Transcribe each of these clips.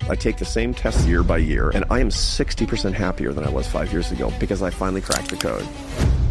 I take the same tests year by year, and I am 60% happier than I was 5 years ago because I finally cracked the code.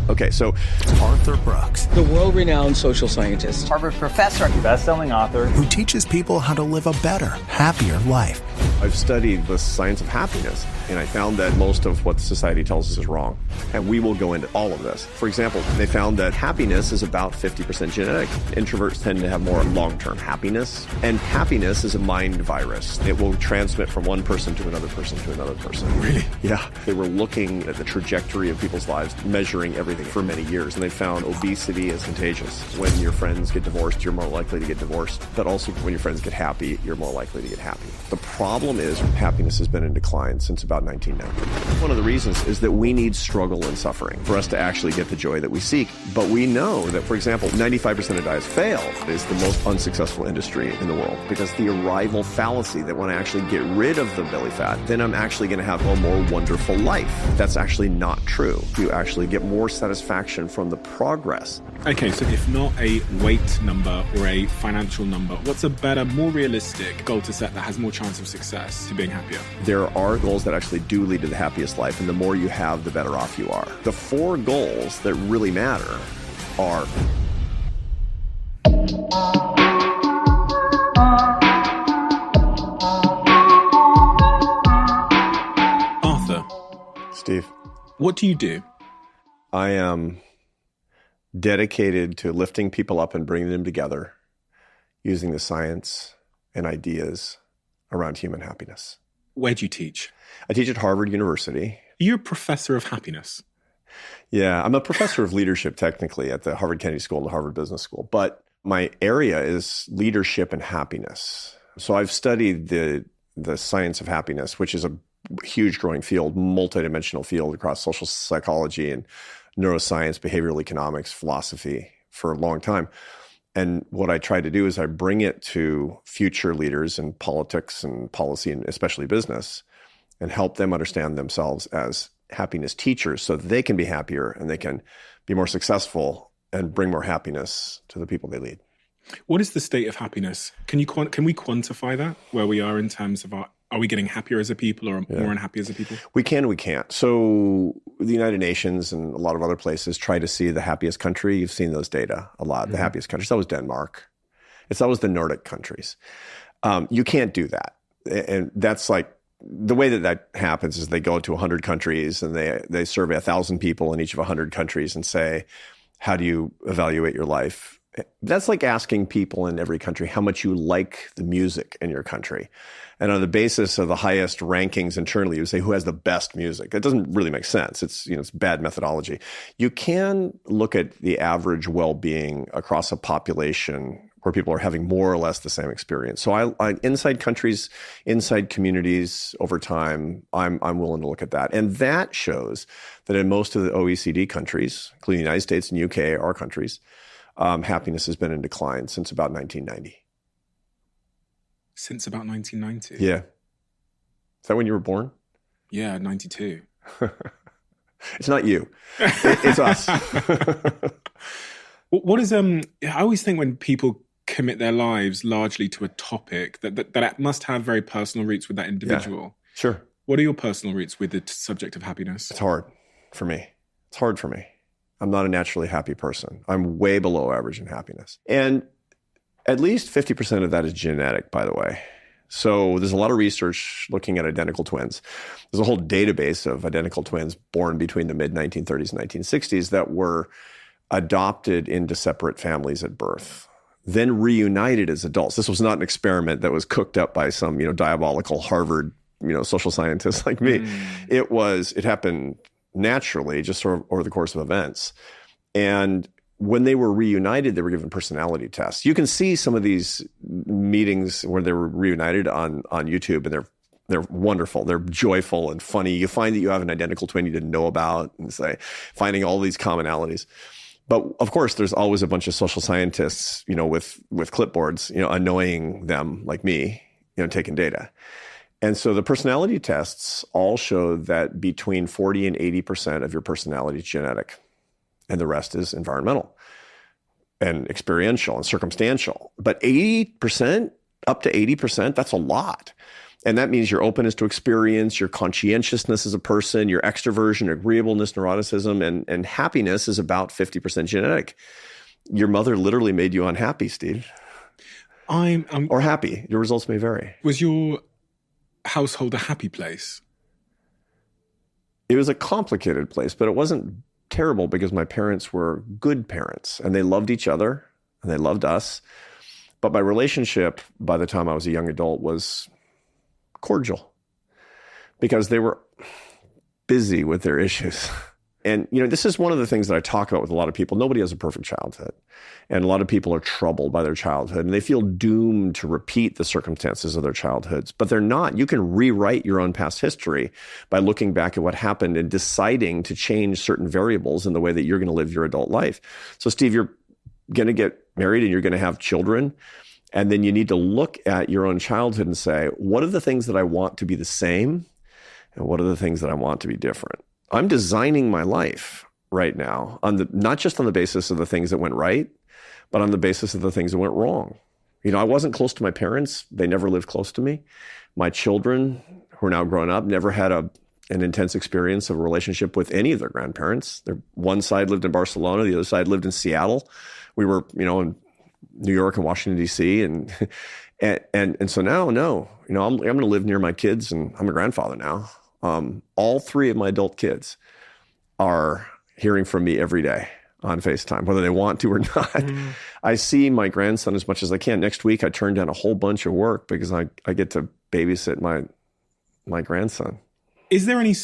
Okay, so Arthur Brooks, the world-renowned social scientist, Harvard professor, bestselling author, who teaches people how to live a better, happier life. I've studied the science of happiness, and I found that most of what society tells us is wrong. And we will go into all of this. For example, they found that happiness is about 50% genetic. Introverts tend to have more long-term happiness. And happiness is a mind virus. It will transmit from one person to another person to another person. Really? Yeah. They were looking at the trajectory of people's lives, measuring everything for many years, and they found obesity is contagious. When your friends get divorced, you're more likely to get divorced. But also when your friends get happy, you're more likely to get happy. The problem is happiness has been in decline since about 1990. One of the reasons is that we need struggle and suffering for us to actually get the joy that we seek. But we know that, for example, 95% of diets fail is the most unsuccessful industry in the world because the arrival fallacy that when I actually get rid of the belly fat, then I'm actually going to have a more wonderful life. That's actually not true. You actually get more satisfaction from the progress. Okay, so if not a weight number or a financial number, what's a better, more realistic goal to set that has more chance of success to being happier? There are goals that actually do lead to the happiest life, and the more you have, the better off you are. The 4 goals that really matter are: Arthur. Steve. What do you do? I am dedicated to lifting people up and bringing them together using the science and ideas around human happiness. Where do you teach? I teach at Harvard University. Are you a professor of happiness? Yeah, I'm a professor of leadership technically at the Harvard Kennedy School and the Harvard Business School, but my area is leadership and happiness. So I've studied the science of happiness, which is a huge growing field, multidimensional field across social psychology and neuroscience, behavioral economics, philosophy for a long time. And what I try to do is I bring it to future leaders in politics and policy, and especially business, and help them understand themselves as happiness teachers so that they can be happier and they can be more successful and bring more happiness to the people they lead. What is the state of happiness? Can we quantify that, where we are in terms of are we getting happier as a people or more unhappy as a people? We can, we can't. So the United Nations and a lot of other places try to see the happiest country. You've seen those data a lot. Mm-hmm. The happiest countries. That was Denmark. It's always the Nordic countries. You can't do that. And that's like, the way that happens is they go to 100 countries and they survey 1,000 people in each of 100 countries and say, how do you evaluate your life? That's like asking people in every country how much you like the music in your country. And on the basis of the highest rankings internally, you say who has the best music. That doesn't really make sense. It's bad methodology. You can look at the average well-being across a population where people are having more or less the same experience. So I inside countries, inside communities over time, I'm willing to look at that. And that shows that in most of the OECD countries, including the United States and UK, our countries, happiness has been in decline since about 1990. Since about 1990? Yeah. Is that when you were born? Yeah, 92. It's not you. It's us. What is I always think when people commit their lives largely to a topic that must have very personal roots with that individual. Yeah, sure. What are your personal roots with the subject of happiness? It's hard for me. I'm not a naturally happy person. I'm way below average in happiness. And at least 50% of that is genetic, by the way. So there's a lot of research looking at identical twins. There's a whole database of identical twins born between the mid-1930s and 1960s that were adopted into separate families at birth, then reunited as adults. This was not an experiment that was cooked up by some, diabolical Harvard, social scientist like me. It happened naturally, just sort of over the course of events. And when they were reunited, they were given personality tests. You can see some of these meetings where they were reunited on YouTube, and they're wonderful. They're joyful and funny. You find that you have an identical twin you didn't know about, and finding all these commonalities. But of course, there's always a bunch of social scientists, with clipboards, annoying them like me, taking data. And so the personality tests all show that between 40 and 80% of your personality is genetic, and the rest is environmental and experiential and circumstantial. But 80%, up to 80%, that's a lot. And that means your openness to experience, your conscientiousness as a person, your extroversion, agreeableness, neuroticism, and happiness is about 50% genetic. Your mother literally made you unhappy, Steve. Or happy. Your results may vary. Was your household a happy place? It was a complicated place, but it wasn't terrible because my parents were good parents and they loved each other and they loved us. But my relationship by the time I was a young adult was cordial because they were busy with their issues. And, this is one of the things that I talk about with a lot of people. Nobody has a perfect childhood. And a lot of people are troubled by their childhood and they feel doomed to repeat the circumstances of their childhoods, but they're not. You can rewrite your own past history by looking back at what happened and deciding to change certain variables in the way that you're going to live your adult life. So, Steve, you're going to get married and you're going to have children. And then you need to look at your own childhood and say, what are the things that I want to be the same? And what are the things that I want to be different? I'm designing my life right now not just on the basis of the things that went right, but on the basis of the things that went wrong. I wasn't close to my parents. They never lived close to me. My children, who are now grown up, never had an intense experience of a relationship with any of their grandparents. One side lived in Barcelona, the other side lived in Seattle. We were, in New York and Washington, D.C. And so now, no, I'm going to live near my kids, and I'm a grandfather now. All three of my adult kids are hearing from me every day on FaceTime, whether they want to or not. Mm. I see my grandson as much as I can. Next week, I turned down a whole bunch of work because I get to babysit my grandson. Is there any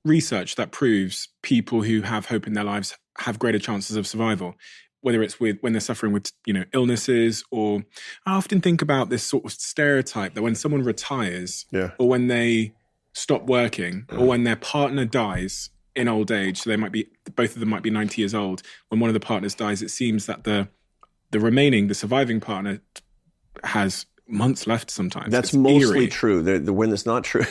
research that proves people who have hope in their lives have greater chances of survival? Whether it's when they're suffering with, illnesses, or I often think about this sort of stereotype that when someone retires or when they stop working or when their partner dies in old age, so both of them might be 90 years old. When one of the partners dies, it seems that the surviving partner has months left sometimes. That's it's mostly eerie. True. When it's not true,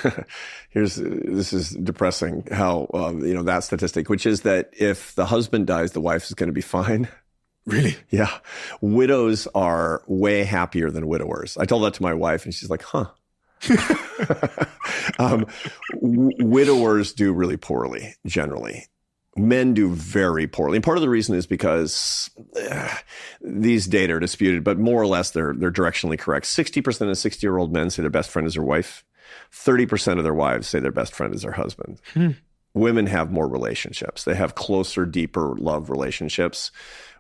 this is depressing how, that statistic, which is that if the husband dies, the wife is going to be fine. Really? Yeah. Widows are way happier than widowers. I told that to my wife and she's like, huh. Widowers do really poorly, generally. Men do very poorly. And part of the reason is because these data are disputed, but more or less they're directionally correct. 60% of 60-year-old men say their best friend is their wife. 30% of their wives say their best friend is their husband. Women have more relationships. They have closer, deeper love relationships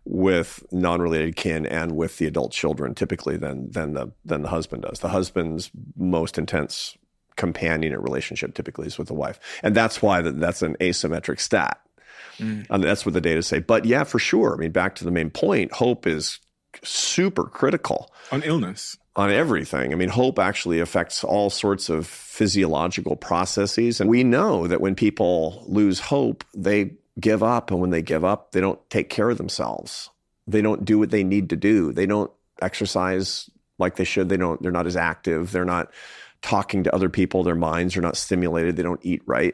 with non-related kin and with the adult children typically than the husband does. The husband's most intense companionate relationship typically is with the wife. And that's why that's an asymmetric stat. And that's what the data say. But yeah, for sure. I mean, back to the main point, hope is super critical. On illness. On everything. I mean, hope actually affects all sorts of physiological processes. And we know that when people lose hope, they give up. And when they give up, they don't take care of themselves. They don't do what they need to do. They don't exercise like they should. They're not as active. They're not talking to other people. Their minds are not stimulated. They don't eat right.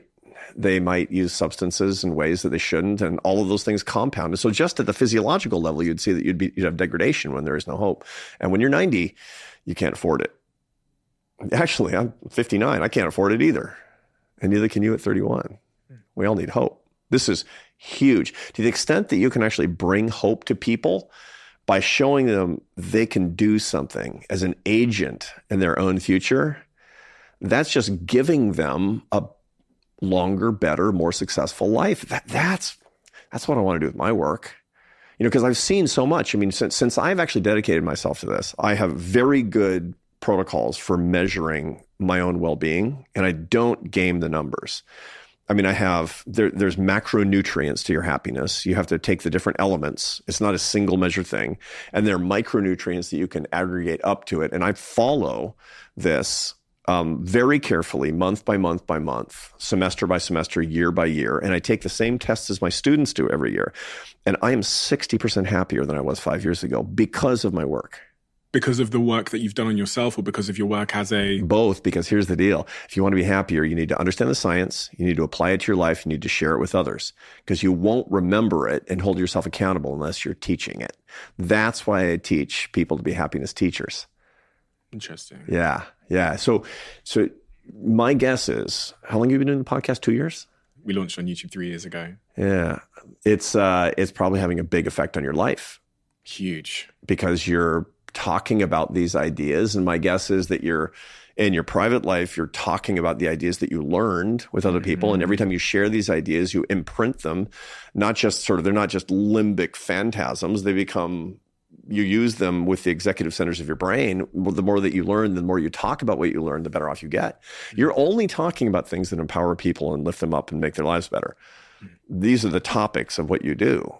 They might use substances in ways that they shouldn't. And all of those things compound. And so just at the physiological level, you'd see that you'd have degradation when there is no hope. And when you're 90, you can't afford it. Actually, I'm 59. I can't afford it either. And neither can you at 31. We all need hope. This is huge. To the extent that you can actually bring hope to people by showing them they can do something as an agent in their own future, that's just giving them a longer, better, more successful life. That's what I want to do with my work. Because I've seen so much. I mean, since I've actually dedicated myself to this, I have very good protocols for measuring my own well-being, and I don't game the numbers. I mean, there's macronutrients to your happiness. You have to take the different elements. It's not a single measure thing. And there are micronutrients that you can aggregate up to it. And I follow this very carefully, month by month by month, semester by semester, year by year. And I take the same tests as my students do every year. And I am 60% happier than I was 5 years ago because of my work. Because of the work that you've done on yourself, or because of your work as a... Both, because here's the deal. If you want to be happier, you need to understand the science, you need to apply it to your life, you need to share it with others, because you won't remember it and hold yourself accountable unless you're teaching it. That's why I teach people to be happiness teachers. Interesting. Yeah. Yeah. So my guess is, how long have you been doing the podcast? 2 years? We launched on YouTube 3 years ago. Yeah. It's probably having a big effect on your life. Huge. Because you're talking about these ideas. And my guess is that you're in your private life, you're talking about the ideas that you learned with other people. And every time you share these ideas, you imprint them, they're not just limbic phantasms. They become, you use them with the executive centers of your brain. The more that you learn, the more you talk about what you learn, the better off you get. You're only talking about things that empower people and lift them up and make their lives better. These are the topics of what you do,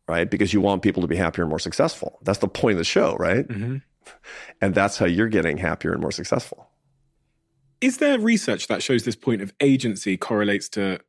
right? Because you want people to be happier and more successful. That's the point of the show, right? Mm-hmm. And that's how you're getting happier and more successful. Is there research that shows this point of agency correlates to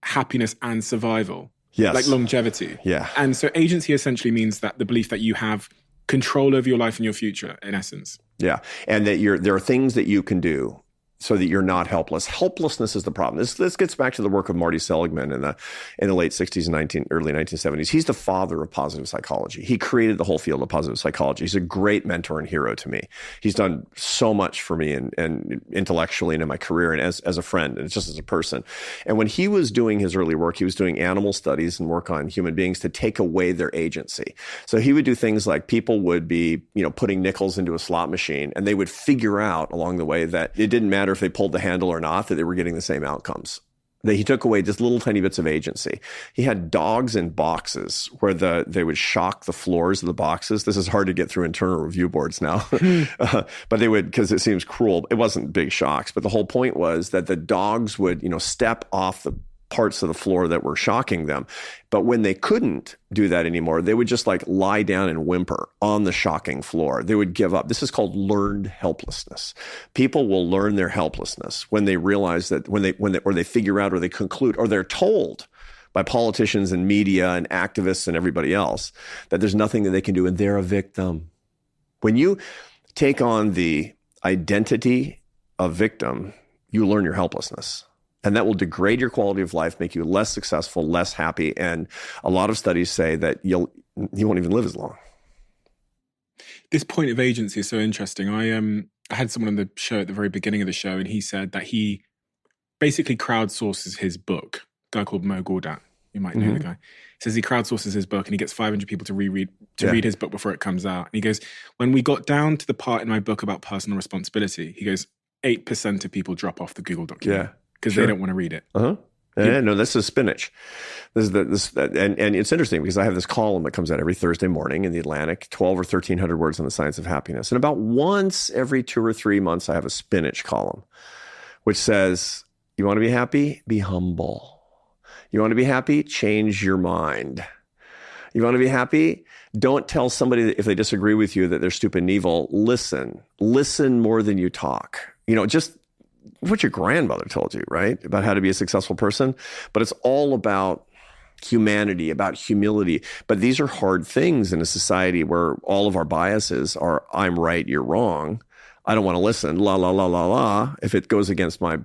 happiness and survival? Yes. Like longevity? Yeah. And so agency essentially means that the belief that you have control over your life and your future, in essence. Yeah. And that there are things that you can do so that you're not helpless. Helplessness is the problem. This gets back to the work of Marty Seligman in the late 60s and early 1970s. He's the father of positive psychology. He created the whole field of positive psychology. He's a great mentor and hero to me. He's done so much for me and intellectually and in my career and as a friend and just as a person. And when he was doing his early work, he was doing animal studies and work on human beings to take away their agency. So he would do things like people would be, putting nickels into a slot machine, and they would figure out along the way that it didn't matter if they pulled the handle or not, that they were getting the same outcomes. That he took away just little tiny bits of agency. He had dogs in boxes where they would shock the floors of the boxes. This is hard to get through internal review boards now, but they would, because it seems cruel. It wasn't big shocks, but the whole point was that the dogs would, step off the parts of the floor that were shocking them. But when they couldn't do that anymore, they would just lie down and whimper on the shocking floor. They would give up. This is called learned helplessness. People will learn their helplessness when they realize that or they figure out or they conclude or they're told by politicians and media and activists and everybody else that there's nothing that they can do and they're a victim. When you take on the identity of victim, you learn your helplessness. And that will degrade your quality of life, make you less successful, less happy. And a lot of studies say that you won't even live as long. This point of agency is so interesting. I had someone on the show at the very beginning of the show, and he said that he basically crowdsources his book. A guy called Mo Gawdat. You might know the guy. He says he crowdsources his book and he gets 500 people to read his book before it comes out. And he goes, when we got down to the part in my book about personal responsibility, he goes, 8% of people drop off the Google document. Yeah. Because they don't want to read it. Uh-huh. Yeah, no, this is spinach. And it's interesting because I have this column that comes out every Thursday morning in the Atlantic, 12 or 1,300 words on the science of happiness. And about once every 2 or 3 months, I have a spinach column, which says, you want to be happy? Be humble. You want to be happy? Change your mind. You want to be happy? Don't tell somebody that if they disagree with you that they're stupid and evil. Listen. Listen more than you talk. Just what your grandmother told you, right? About how to be a successful person. But it's all about humanity, about humility. But these are hard things in a society where all of our biases are, I'm right, you're wrong. I don't want to listen, la, la, la, la, la, if it goes against my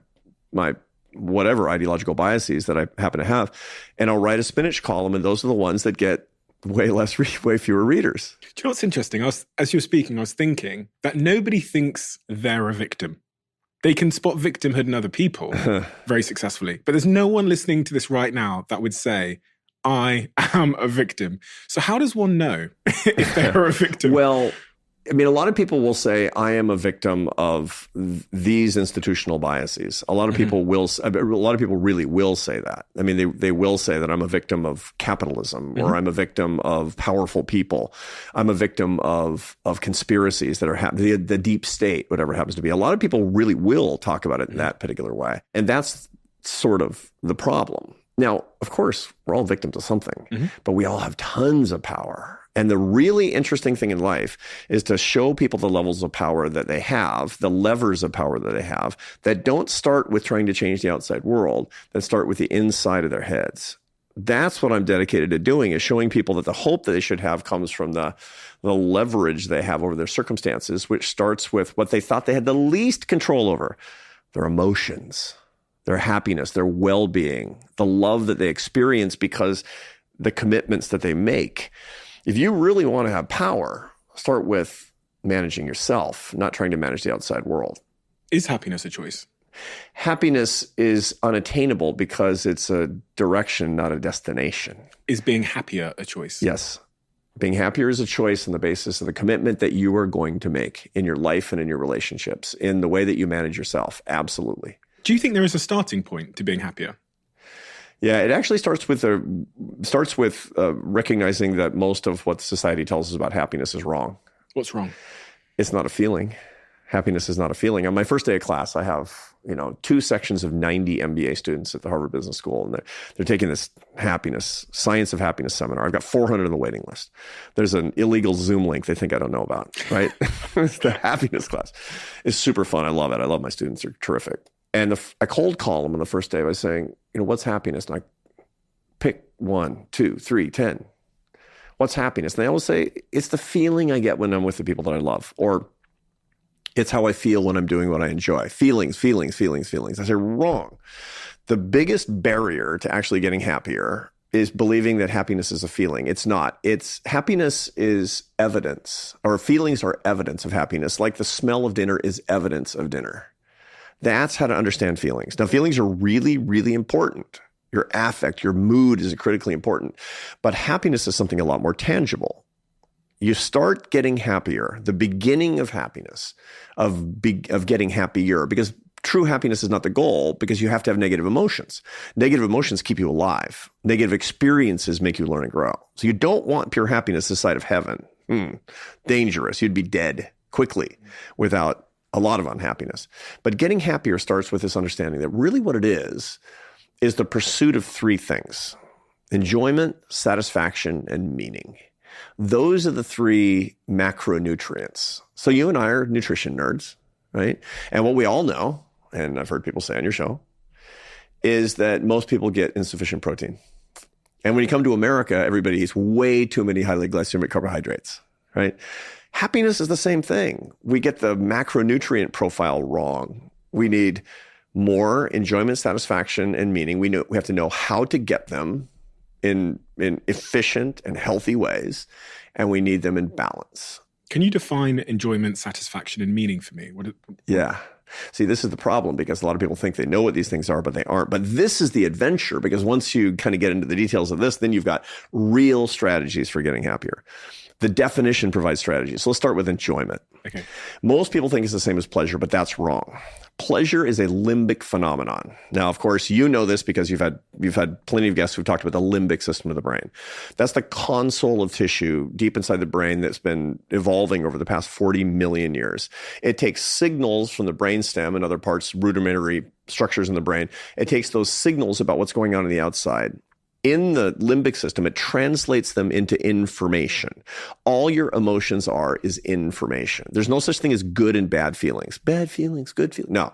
whatever ideological biases that I happen to have. And I'll write a spinach column, and those are the ones that get way fewer readers. Do you know what's interesting? As you were speaking, I was thinking that nobody thinks they're a victim. They can spot victimhood in other people very successfully. But there's no one listening to this right now that would say, I am a victim. So how does one know if they're a victim? Well, a lot of people will say, I am a victim of these institutional biases. A lot of people really will say that. They will say that I'm a victim of capitalism, or I'm a victim of powerful people. I'm a victim of conspiracies that are the deep state, whatever it happens to be. A lot of people really will talk about it in that particular way. And that's sort of the problem. Now, of course, we're all victims of something, but we all have tons of power. And the really interesting thing in life is to show people the levels of power that they have, the levers of power that they have, that don't start with trying to change the outside world, that start with the inside of their heads. That's what I'm dedicated to doing, is showing people that the hope that they should have comes from the leverage they have over their circumstances, which starts with what they thought they had the least control over, their emotions, their happiness, their well-being, the love that they experience because the commitments that they make. If you really want to have power, start with managing yourself, not trying to manage the outside world. Is happiness a choice? Happiness is unattainable because it's a direction, not a destination. Is being happier a choice? Yes. Being happier is a choice on the basis of the commitment that you are going to make in your life and in your relationships, in the way that you manage yourself. Absolutely. Do you think there is a starting point to being happier? Yeah, it actually starts with recognizing that most of what society tells us about happiness is wrong. What's wrong? It's not a feeling. Happiness is not a feeling. On my first day of class, I have 2 sections of 90 MBA students at the Harvard Business School, and they're taking this science of happiness seminar. I've got 400 on the waiting list. There's an illegal Zoom link they think I don't know about, right? It's the happiness class. It's super fun. I love it. I love my students. They're terrific. And I cold call them on the first day by saying, what's happiness? And I pick 1, 2, 3, 10. What's happiness? And they always say, it's the feeling I get when I'm with the people that I love, or it's how I feel when I'm doing what I enjoy. Feelings. I say, wrong. The biggest barrier to actually getting happier is believing that happiness is a feeling. It's not. Happiness is evidence, or feelings are evidence of happiness, like the smell of dinner is evidence of dinner. That's how to understand feelings. Now, feelings are really, really important. Your affect, your mood is critically important. But happiness is something a lot more tangible. You start getting happier, the beginning of happiness, of getting happier, because true happiness is not the goal, because you have to have negative emotions. Negative emotions keep you alive. Negative experiences make you learn and grow. So you don't want pure happiness this side of heaven. Dangerous. You'd be dead quickly without a lot of unhappiness. But getting happier starts with this understanding that really what it is the pursuit of 3 things: enjoyment, satisfaction, and meaning. Those are the 3 macronutrients. So you and I are nutrition nerds, right? And what we all know, and I've heard people say on your show, is that most people get insufficient protein. And when you come to America, everybody eats way too many highly glycemic carbohydrates, right? Happiness is the same thing. We get the macronutrient profile wrong. We need more enjoyment, satisfaction, and meaning. We have to know how to get them in efficient and healthy ways, and we need them in balance. Can you define enjoyment, satisfaction, and meaning for me? Yeah. See, this is the problem, because a lot of people think they know what these things are, but they aren't. But this is the adventure, because once you kind of get into the details of this, then you've got real strategies for getting happier. The definition provides strategies. So let's start with enjoyment. Okay. Most people think it's the same as pleasure, but that's wrong. Pleasure is a limbic phenomenon. Now, of course, you know this because you've had plenty of guests who've talked about the limbic system of the brain. That's the console of tissue deep inside the brain that's been evolving over the past 40 million years. It takes signals from the brainstem and other parts, rudimentary structures in the brain. It takes those signals about what's going on the outside. In the limbic system, it translates them into information. All your emotions is information. There's no such thing as good and bad feelings. Bad feelings, good feelings. No,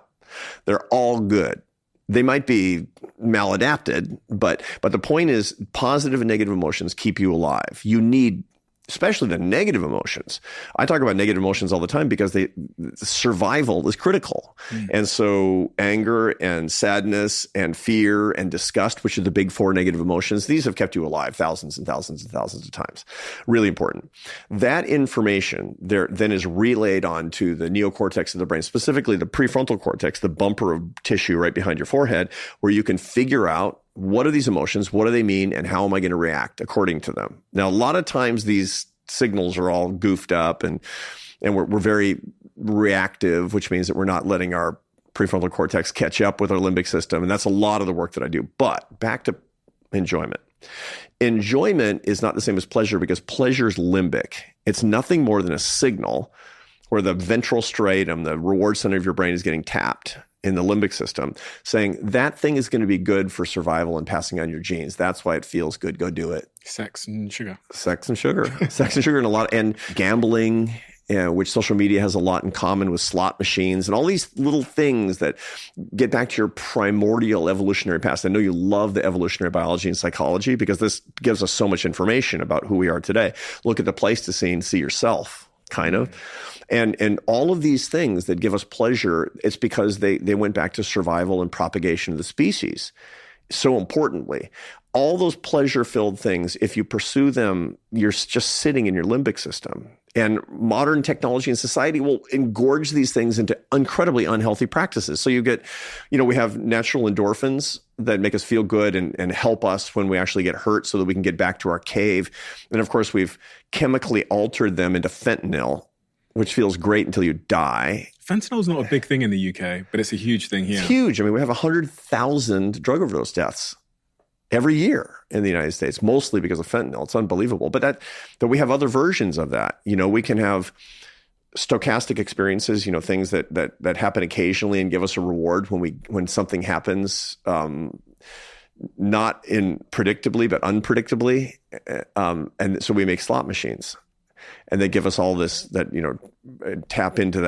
they're all good. They might be maladapted, but the point is positive and negative emotions keep you alive. You need, especially the negative emotions. I talk about negative emotions all the time because survival is critical. And so anger and sadness and fear and disgust, which are the big 4 negative emotions, these have kept you alive thousands and thousands and thousands of times. Really important. That information then is relayed onto the neocortex of the brain, specifically the prefrontal cortex, the bumper of tissue right behind your forehead, where you can figure out, what are these emotions? What do they mean? And how am I going to react according to them? Now, a lot of times these signals are all goofed up and we're very reactive, which means that we're not letting our prefrontal cortex catch up with our limbic system. And that's a lot of the work that I do. But back to enjoyment. Enjoyment is not the same as pleasure, because pleasure is limbic. It's nothing more than a signal where the ventral striatum, the reward center of your brain, is getting tapped in the limbic system, saying that thing is going to be good for survival and passing on your genes. That's why it feels good. Go do it. Sex and sugar. Sex and sugar. and gambling, which social media has a lot in common with slot machines and all these little things that get back to your primordial evolutionary past. I know you love the evolutionary biology and psychology because this gives us so much information about who we are today. Look at the Pleistocene, see yourself, kind of. And all of these things that give us pleasure, it's because they went back to survival and propagation of the species. So importantly, all those pleasure-filled things, if you pursue them, you're just sitting in your limbic system. And modern technology and society will engorge these things into incredibly unhealthy practices. So you get, we have natural endorphins that make us feel good and help us when we actually get hurt so that we can get back to our cave. And of course, we've chemically altered them into fentanyl, which feels great until you die. Fentanyl is not a big thing in the UK, but it's a huge thing here. It's huge. I mean, we have 100,000 drug overdose deaths every year in the United States, mostly because of fentanyl. It's unbelievable. But that we have other versions of that. We can have stochastic experiences, things that happen occasionally and give us a reward when something happens, not predictably, but unpredictably. And so we make slot machines, and they give us all this tap into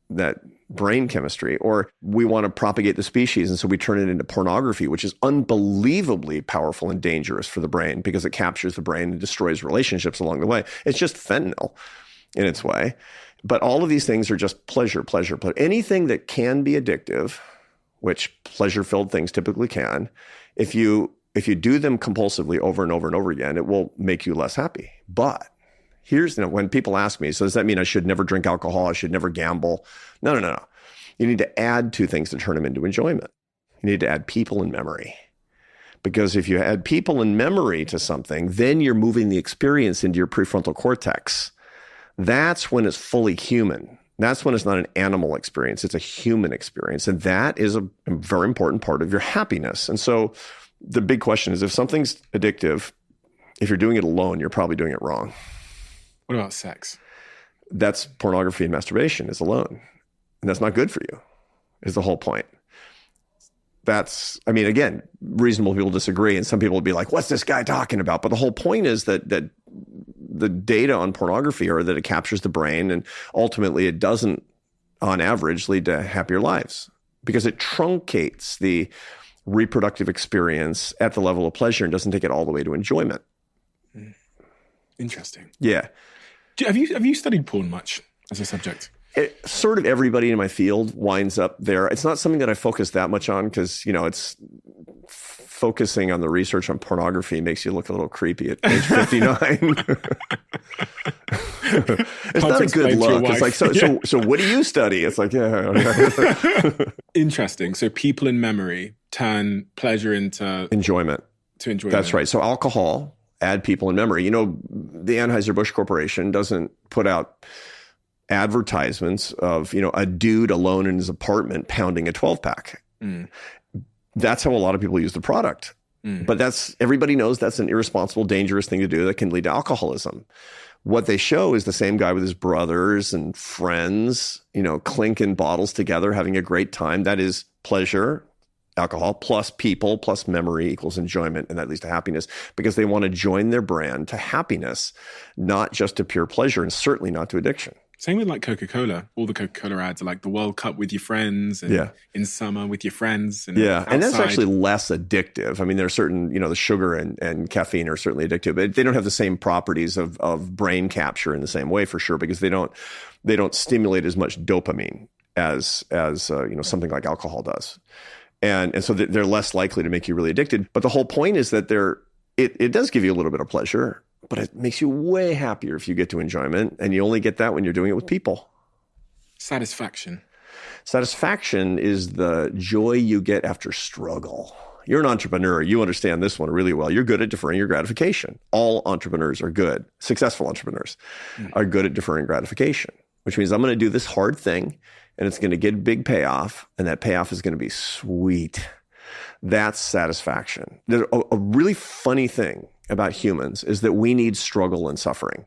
that brain chemistry. Or we want to propagate the species, and so we turn it into pornography, which is unbelievably powerful and dangerous for the brain because it captures the brain and destroys relationships along the way. It's just fentanyl in its way. But all of these things are just pleasure. Anything that can be addictive, which pleasure-filled things typically can, if you do them compulsively over and over and over again, it will make you less happy. But here's, when people ask me, so does that mean I should never drink alcohol? I should never gamble? No. You need to add two things to turn them into enjoyment. You need to add people and memory. Because if you add people and memory to something, then you're moving the experience into your prefrontal cortex. That's when it's fully human. That's when it's not an animal experience. It's a human experience. And that is a very important part of your happiness. And so the big question is, if something's addictive, if you're doing it alone, you're probably doing it wrong. What about sex? That's pornography and masturbation is alone. And that's not good for you, is the whole point. Again, reasonable people disagree. And some people would be like, what's this guy talking about? But the whole point is that the data on pornography are that it captures the brain, and ultimately it doesn't, on average, lead to happier lives because it truncates the reproductive experience at the level of pleasure and doesn't take it all the way to enjoyment. Interesting. Yeah. Have you studied porn much as a subject? Sort of everybody in my field winds up there. It's not something that I focus that much on because, it's focusing on the research on pornography makes you look a little creepy at age 59. It's not a good look. It's like, so what do you study? It's like, yeah. Interesting. So people in memory turn pleasure into enjoyment. That's right. So alcohol, add people in memory. The Anheuser-Busch Corporation doesn't put out advertisements of, a dude alone in his apartment pounding a 12-pack. That's how a lot of people use the product. But everybody knows that's an irresponsible, dangerous thing to do that can lead to alcoholism. What they show is the same guy with his brothers and friends, clinking bottles together, having a great time. That is pleasure, alcohol, plus people, plus memory equals enjoyment, and that leads to happiness because they want to join their brand to happiness, not just to pure pleasure, and certainly not to addiction. Same with like Coca-Cola. All the Coca-Cola ads are like the World Cup with your friends and in summer with your friends. And outside. And that's actually less addictive. I mean, there are certain, the sugar and caffeine are certainly addictive, but they don't have the same properties of brain capture in the same way for sure, because they don't stimulate as much dopamine as something like alcohol does. And so they're less likely to make you really addicted. But the whole point is that it does give you a little bit of pleasure, but it makes you way happier if you get to enjoyment, and you only get that when you're doing it with people. Satisfaction. Satisfaction is the joy you get after struggle. You're an entrepreneur. You understand this one really well. You're good at deferring your gratification. All entrepreneurs are good. Successful entrepreneurs are good at deferring gratification, which means I'm going to do this hard thing, and it's going to get a big payoff, and that payoff is going to be sweet. That's satisfaction. There's a really funny thing about humans is that we need struggle and suffering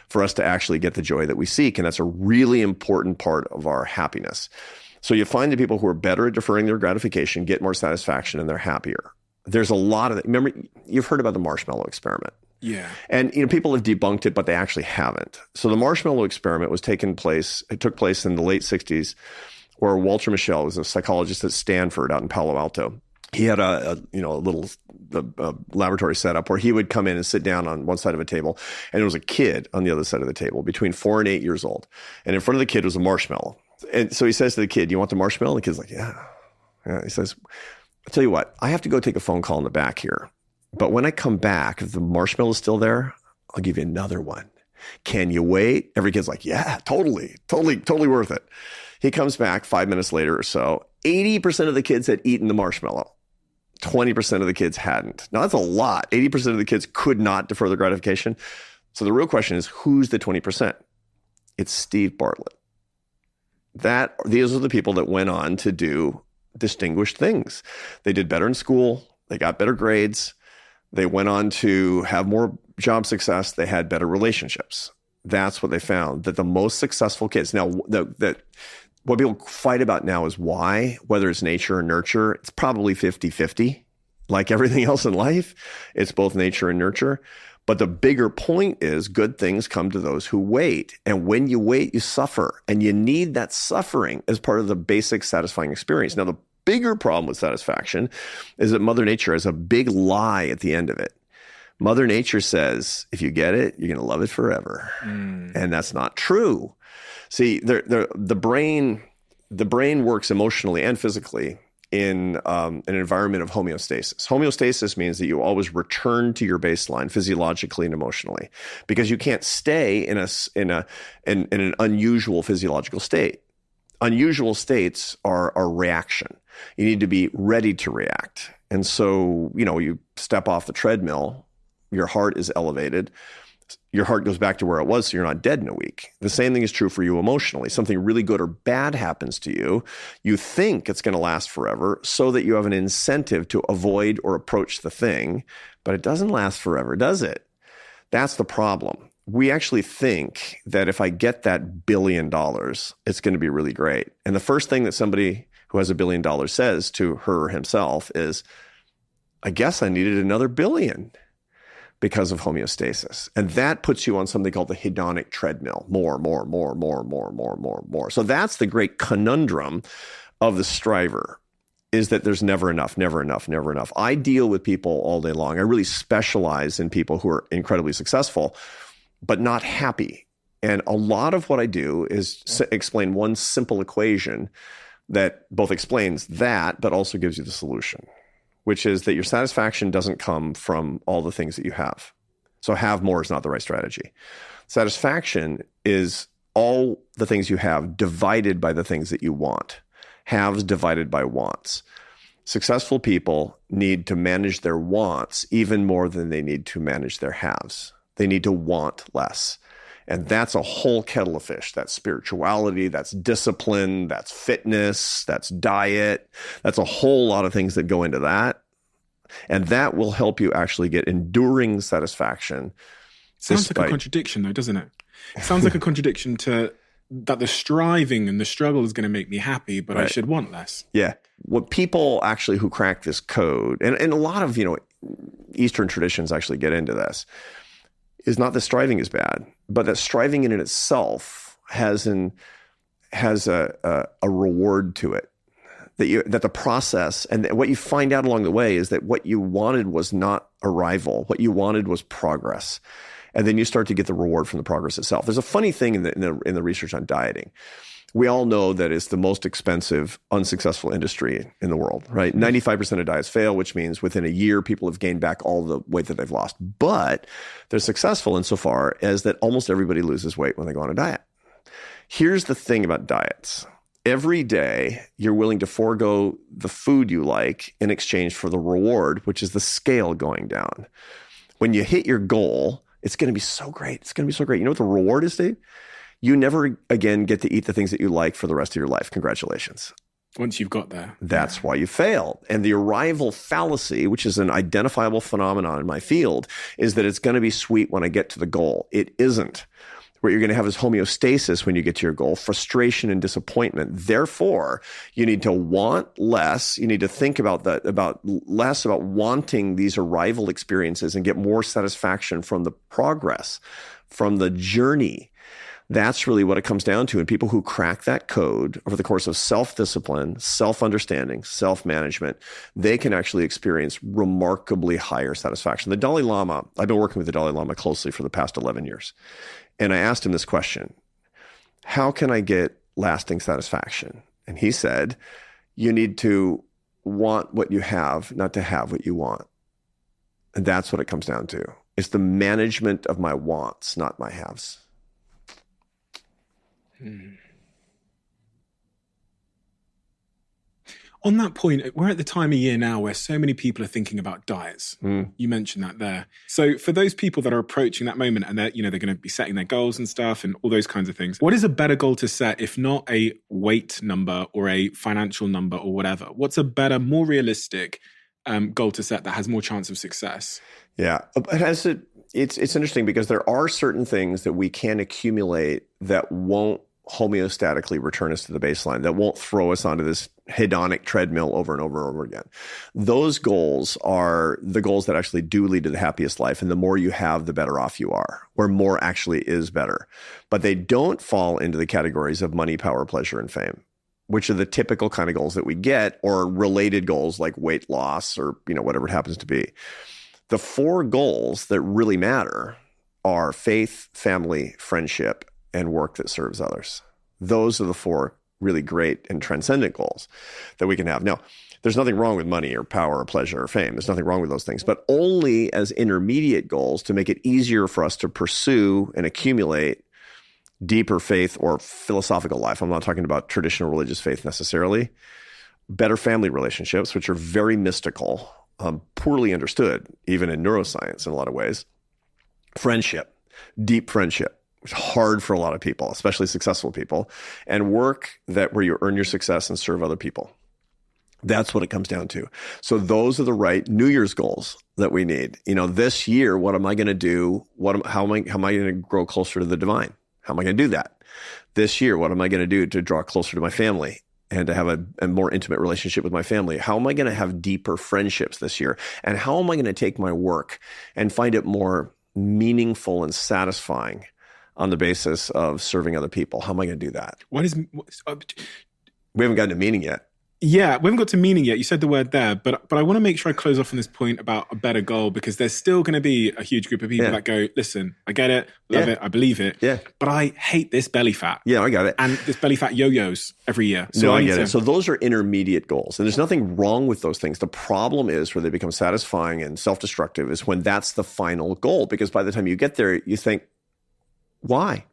for us to actually get the joy that we seek. And that's a really important part of our happiness. So you find the people who are better at deferring their gratification get more satisfaction and they're happier. There's a lot of it. Remember, you've heard about the marshmallow experiment. Yeah. And people have debunked it, but they actually haven't. So the marshmallow experiment took place in the late 60s, where Walter Mischel was a psychologist at Stanford out in Palo Alto. He had a little laboratory setup where he would come in and sit down on one side of a table, and there was a kid on the other side of the table between 4 and 8 years old. And in front of the kid was a marshmallow. And so he says to the kid, "Do you want the marshmallow?" And the kid's like, yeah. He says, "I'll tell you what, I have to go take a phone call in the back here. But when I come back, if the marshmallow is still there, I'll give you another one." Can you wait? Every kid's like, yeah, totally worth it. He comes back 5 minutes later or so. 80% of the kids had eaten the marshmallow. 20% of the kids hadn't. Now that's a lot. 80% of the kids could not defer the gratification. So the real question is, who's the 20%? It's Steve Bartlett. These are the people that went on to do distinguished things. They did better in school. They got better grades. They went on to have more job success. They had better relationships. That's what they found, that the most successful kids. Now, what people fight about now is why, whether it's nature or nurture. It's probably 50-50. Like everything else in life, it's both nature and nurture. But the bigger point is good things come to those who wait. And when you wait, you suffer. And you need that suffering as part of the basic satisfying experience. Now, the bigger problem with satisfaction is that Mother Nature has a big lie at the end of it. Mother Nature says, if you get it, you're going to love it forever. And that's not true. See, the brain works emotionally and physically in an environment of homeostasis. Homeostasis means that you always return to your baseline physiologically and emotionally, because you can't stay in an unusual physiological state. Unusual states are a reaction. You need to be ready to react. And so, you step off the treadmill, your heart is elevated. Your heart goes back to where it was, so you're not dead in a week. The same thing is true for you emotionally. Something really good or bad happens to you. You think it's going to last forever so that you have an incentive to avoid or approach the thing, but it doesn't last forever, does it? That's the problem. We actually think that if I get that $1 billion, it's going to be really great. And the first thing that somebody who has $1 billion says to her or himself is, I guess I needed another billion, because of homeostasis. And that puts you on something called the hedonic treadmill. More. So that's the great conundrum of the striver, is that there's never enough. I deal with people all day long. I really specialize in people who are incredibly successful, but not happy. And a lot of what I do is explain one simple equation that both explains that, but also gives you the solution, which is that your satisfaction doesn't come from all the things that you have. So have more is not the right strategy. Satisfaction is all the things you have divided by the things that you want. Haves divided by wants. Successful people need to manage their wants even more than they need to manage their haves. They need to want less. And that's a whole kettle of fish. That's spirituality, that's discipline, that's fitness, that's diet. That's a whole lot of things that go into that. And that will help you actually get enduring satisfaction. Sounds like a contradiction though, doesn't it? It sounds like a contradiction to that the striving and the struggle is going to make me happy, but right. I should want less. Yeah. What people actually who crack this code, and a lot of, Eastern traditions actually get into this, is not that striving is bad, but that striving in itself has a reward to it. That the process and what you find out along the way is that what you wanted was not arrival. What you wanted was progress. And then you start to get the reward from the progress itself. There's a funny thing in the research on dieting. We all know that it's the most expensive, unsuccessful industry in the world, right? 95% of diets fail, which means within a year, people have gained back all the weight that they've lost. But they're successful insofar as that almost everybody loses weight when they go on a diet. Here's the thing about diets. Every day, you're willing to forego the food you like in exchange for the reward, which is the scale going down. When you hit your goal, it's going to be so great. It's going to be so great. You know what the reward is, Dave? You never again get to eat the things that you like for the rest of your life. Congratulations. Once you've got there. That's why you failed. And the arrival fallacy, which is an identifiable phenomenon in my field, is that it's going to be sweet when I get to the goal. It isn't. What you're going to have is homeostasis when you get to your goal, frustration and disappointment. Therefore, you need to want less. You need to think about less about wanting these arrival experiences and get more satisfaction from the progress, from the journey. That's really what it comes down to. And people who crack that code over the course of self-discipline, self-understanding, self-management, they can actually experience remarkably higher satisfaction. The Dalai Lama, I've been working with the Dalai Lama closely for the past 11 years. And I asked him this question: how can I get lasting satisfaction? And he said, you need to want what you have, not to have what you want. And that's what it comes down to. It's the management of my wants, not my haves. On that point, we're at the time of year now where so many people are thinking about diets. You mentioned that there. So for those people that are approaching that moment and they're going to be setting their goals and stuff and all those kinds of things, what is a better goal to set if not a weight number or a financial number or whatever? What's a better, more realistic goal to set that has more chance of success? Yeah, it's interesting because there are certain things that we can accumulate that won't homeostatically return us to the baseline, that won't throw us onto this hedonic treadmill over and over and over again. Those goals are the goals that actually do lead to the happiest life. And the more you have, the better off you are, where more actually is better. But they don't fall into the categories of money, power, pleasure, and fame, which are the typical kind of goals that we get, or related goals like weight loss or, whatever it happens to be. The 4 goals that really matter are faith, family, friendship, and work that serves others. Those are the 4 really great and transcendent goals that we can have. Now, there's nothing wrong with money or power or pleasure or fame. There's nothing wrong with those things, but only as intermediate goals to make it easier for us to pursue and accumulate deeper faith or philosophical life. I'm not talking about traditional religious faith necessarily. Better family relationships, which are very mystical, poorly understood, even in neuroscience in a lot of ways. Friendship, deep friendship. It's hard for a lot of people, especially successful people, and work where you earn your success and serve other people. That's what it comes down to. So those are the right New Year's goals that we need. This year, what am I going to do? How am I going to grow closer to the divine? How am I going to do that? This year, what am I going to do to draw closer to my family and to have a more intimate relationship with my family? How am I going to have deeper friendships this year? And how am I going to take my work and find it more meaningful and satisfying on the basis of serving other people? How am I going to do that? We haven't gotten to meaning yet. Yeah, we haven't got to meaning yet. You said the word there, but I want to make sure I close off on this point about a better goal, because there's still going to be a huge group of people that go, listen, I get it, love it, I believe it, but I hate this belly fat. Yeah, I got it. And this belly fat yo-yos every year. So no, I get it. So those are intermediate goals, and there's nothing wrong with those things. The problem is where they become satisfying and self-destructive is when that's the final goal, because by the time you get there, you think, why?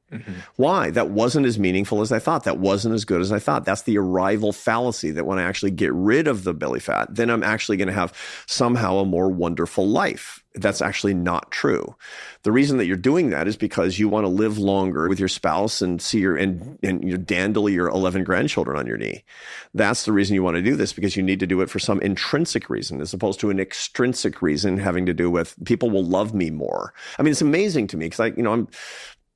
Why? That wasn't as meaningful as I thought. That wasn't as good as I thought. That's the arrival fallacy, that when I actually get rid of the belly fat, then I'm actually going to have somehow a more wonderful life. That's actually not true. The reason that you're doing that is because you want to live longer with your spouse and see and dandle your 11 grandchildren on your knee. That's the reason you want to do this, because you need to do it for some intrinsic reason as opposed to an extrinsic reason having to do with people will love me more. I mean, it's amazing to me because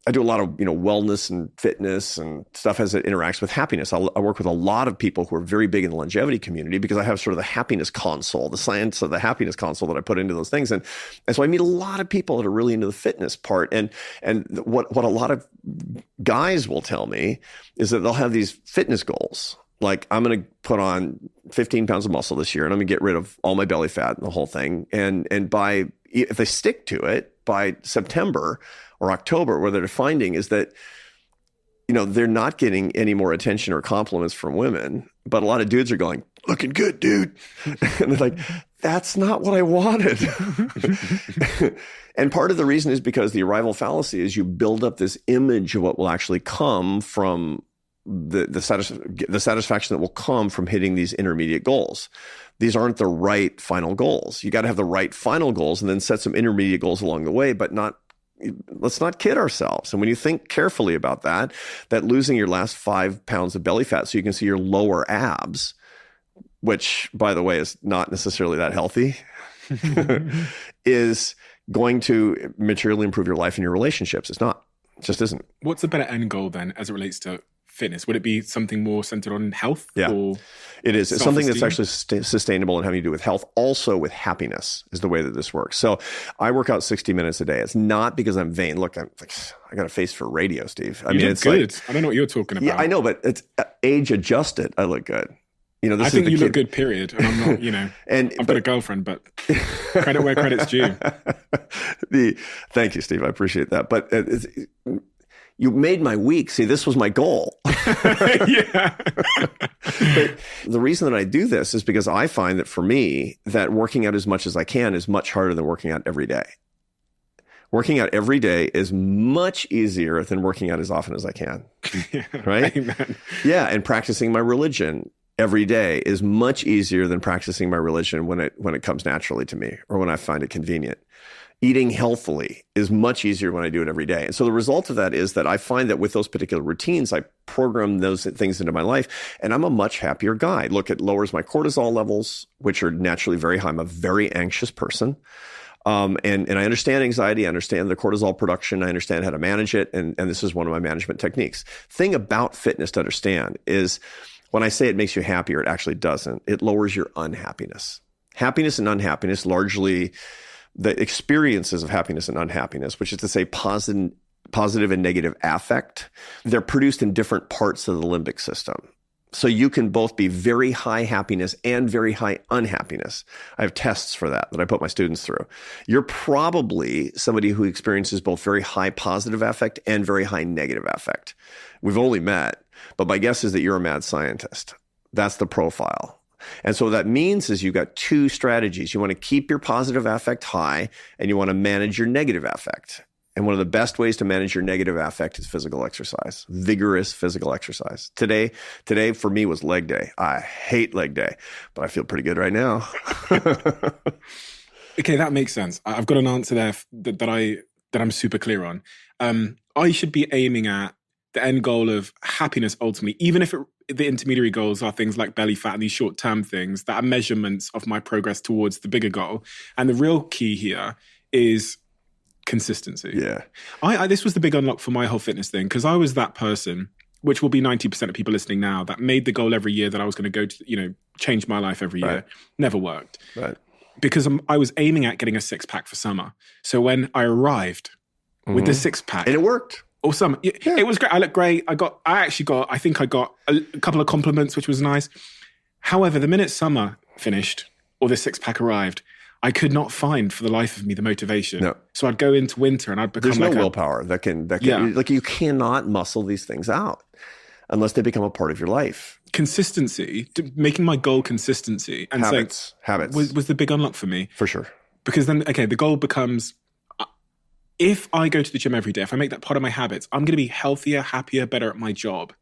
I do a lot of, wellness and fitness and stuff as it interacts with happiness. I work with a lot of people who are very big in the longevity community because I have sort of the happiness console, the science of the happiness console that I put into those things. And so I meet a lot of people that are really into the fitness part. And what a lot of guys will tell me is that they'll have these fitness goals. Like, I'm going to put on 15 pounds of muscle this year and I'm going to get rid of all my belly fat and the whole thing. And if they stick to it by September or October, what they're finding is that, they're not getting any more attention or compliments from women, but a lot of dudes are going, looking good, dude. And they're like, that's not what I wanted. And part of the reason is because the arrival fallacy is you build up this image of what will actually come from the satisfaction that will come from hitting these intermediate goals. These aren't the right final goals. You got to have the right final goals and then set some intermediate goals along the way, but let's not kid ourselves. And when you think carefully about that losing your last 5 pounds of belly fat so you can see your lower abs, which, by the way, is not necessarily that healthy, is going to materially improve your life and your relationships. It's not. It just isn't. What's a better end goal then as it relates to fitness? Would it be something more centered on health? Yeah, or it is. It's something that's actually sustainable and having to do with health, also with happiness is the way that this works. So I work out 60 minutes a day. It's not because I'm vain. Look, I got a face for radio, Steve. I mean, it's good. I don't know what you're talking about. Yeah, I know, but it's age adjusted. I look good. I think you look good, period. And I'm not, I've got a girlfriend, but credit where credit's due. Thank you, Steve. I appreciate that. But you made my week. See, this was my goal. Yeah. But the reason that I do this is because I find that for me, that working out as much as I can is much harder than working out every day. Working out every day is much easier than working out as often as I can. Right? Amen. Yeah. And practicing my religion every day is much easier than practicing my religion when it comes naturally to me or when I find it convenient. Eating healthily is much easier when I do it every day. And so the result of that is that I find that with those particular routines, I program those things into my life and I'm a much happier guy. Look, it lowers my cortisol levels, which are naturally very high. I'm a very anxious person. And I understand anxiety. I understand the cortisol production. I understand how to manage it. And this is one of my management techniques. Thing about fitness to understand is when I say it makes you happier, it actually doesn't. It lowers your unhappiness. Happiness and unhappiness, largely the experiences of happiness and unhappiness, which is to say positive and negative affect, they're produced in different parts of the limbic system. So you can both be very high happiness and very high unhappiness. I have tests for that I put my students through. You're probably somebody who experiences both very high positive affect and very high negative affect. We've only met, but my guess is that you're a mad scientist. That's the profile. And so what that means is you've got two strategies. You want to keep your positive affect high and you want to manage your negative affect. And one of the best ways to manage your negative affect is physical exercise, vigorous physical exercise. Today for me was leg day. I hate leg day, but I feel pretty good right now. Okay, that makes sense. I've got an answer there that I'm super clear on. I should be aiming at the end goal of happiness ultimately, even if the intermediary goals are things like belly fat and these short-term things that are measurements of my progress towards the bigger goal. And the real key here is consistency. Yeah. This was the big unlock for my whole fitness thing, because I was that person, which will be 90% of people listening now, that made the goal every year that I was going to go to, change my life every year. Right. Never worked. Right. Because I was aiming at getting a six-pack for summer. So when I arrived with the six-pack. And it worked. Or summer. It was great. I looked great. I think I got a couple of compliments, which was nice. However, the minute summer finished or the six-pack arrived, I could not find for the life of me the motivation. No. So I'd go into winter and I'd become There's no willpower that can like you cannot muscle these things out unless they become a part of your life. Consistency, making my goal consistency and habits was the big unlock for me. For sure. Because then, the goal becomes, if I go to the gym every day, if I make that part of my habits, I'm going to be healthier, happier, better at my job.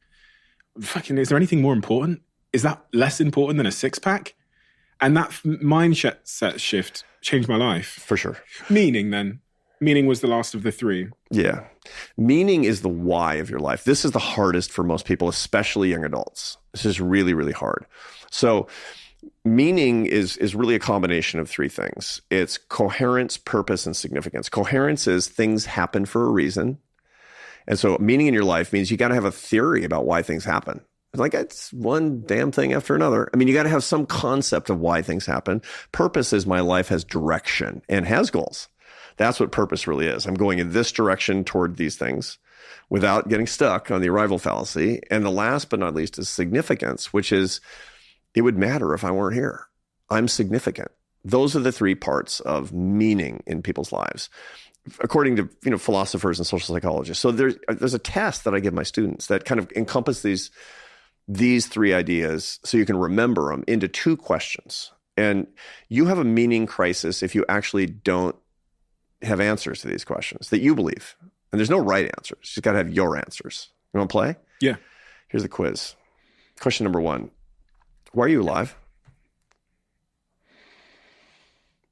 Is there anything more important? Is that less important than a six-pack? And that mindset shift changed my life. For sure. Meaning was the last of the three. Yeah. Meaning is the why of your life. This is the hardest for most people, especially young adults. This is really, really hard. So meaning is really a combination of three things. It's coherence, purpose, and significance. Coherence is things happen for a reason. And so meaning in your life means you got to have a theory about why things happen. Like it's one damn thing after another. I mean, you got to have some concept of why things happen. Purpose is my life has direction and has goals. That's what purpose really is. I'm going in this direction toward these things without getting stuck on the arrival fallacy. And the last but not least is significance, which is it would matter if I weren't here. I'm significant. Those are the three parts of meaning in people's lives, according to philosophers and social psychologists. So there's a test that I give my students that kind of encompass these three ideas so you can remember them into two questions. And you have a meaning crisis if you actually don't have answers to these questions that you believe. And there's no right answers. You just got to have your answers. You want to play? Yeah. Here's the quiz. Question number 1. Why are you alive?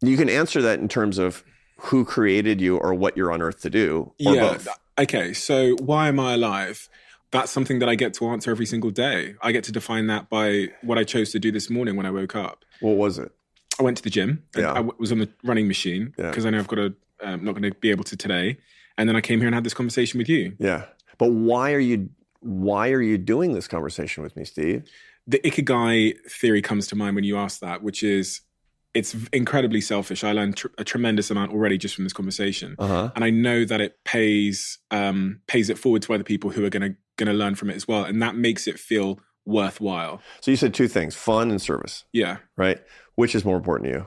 You can answer that in terms of who created you or what you're on earth to do, or both. Okay, so why am I alive? That's something that I get to answer every single day. I get to define that by what I chose to do this morning when I woke up. What was it? I went to the gym. Yeah. I was on the running machine because I know I've got not going to be able to today. And then I came here and had this conversation with you. Yeah. But why are you doing this conversation with me, Steve? The Ikigai theory comes to mind when you ask that, which is it's incredibly selfish. I learned a tremendous amount already just from this conversation. Uh-huh. And I know that it pays it forward to other people who are going to learn from it as well. And that makes it feel worthwhile. So you said two things, fun and service. Yeah. Right? Which is more important to you?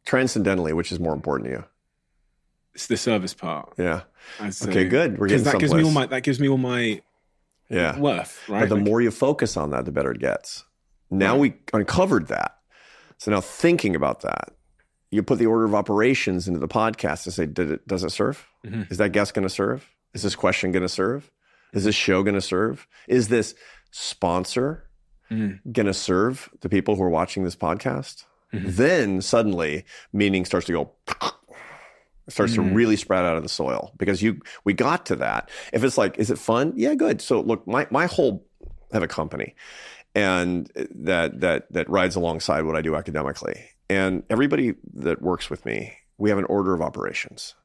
Transcendentally, which is more important to you? It's the service part. Yeah. Okay, good. We're getting someplace. That gives me all my worth, right? But the more you focus on that, the better it gets. Now we uncovered that. So now thinking about that, You put the order of operations into the podcast and say, does it serve? Mm-hmm. Is that guest going to serve? Is this question going to serve? Is this show going to serve? Is this sponsor going to serve the people who are watching this podcast? Mm-hmm. Then suddenly meaning starts to go, it starts to really sprout out of the soil, because we got to that. If it's like, is it fun? Yeah, good. So look, my whole, I have a company and that rides alongside what I do academically. And everybody that works with me, we have an order of operations.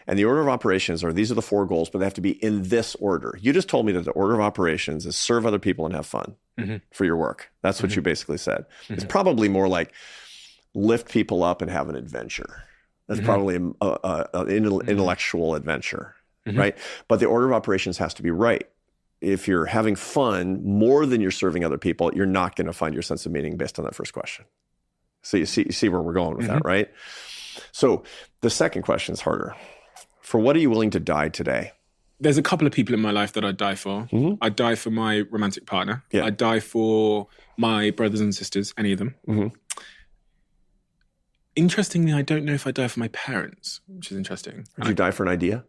And the order of operations these are the 4 goals, but they have to be in this order. You just told me that the order of operations is serve other people and have fun for your work. That's what you basically said. It's probably more like lift people up and have an adventure. That's probably an intellectual adventure, right? But the order of operations has to be right. If you're having fun more than you're serving other people, you're not going to find your sense of meaning based on that first question. So you see where we're going with that, right? So the second question is harder. For what are you willing to die today? There's a couple of people in my life that I'd die for. I'd die for my romantic partner. Yeah. I'd die for my brothers and sisters, any of them. Interestingly, I don't know if I'd die for my parents, which is interesting. Would you die for an idea?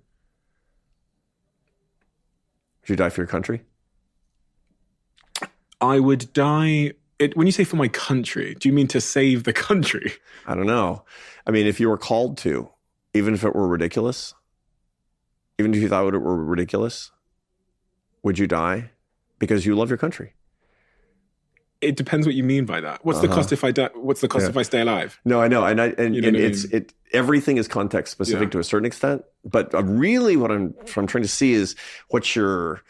Would you die for your country? I would die... when you say for my country, do you mean to save the country? I don't know. I mean, if you were called to, even if it were ridiculous, even if you thought it were ridiculous, would you die because you love your country? It depends what you mean by that. What's the cost if I die? What's the cost if I stay alive? No, I know, and You know what I it's mean? everything is context specific to a certain extent. But really, what I'm trying to see is what's your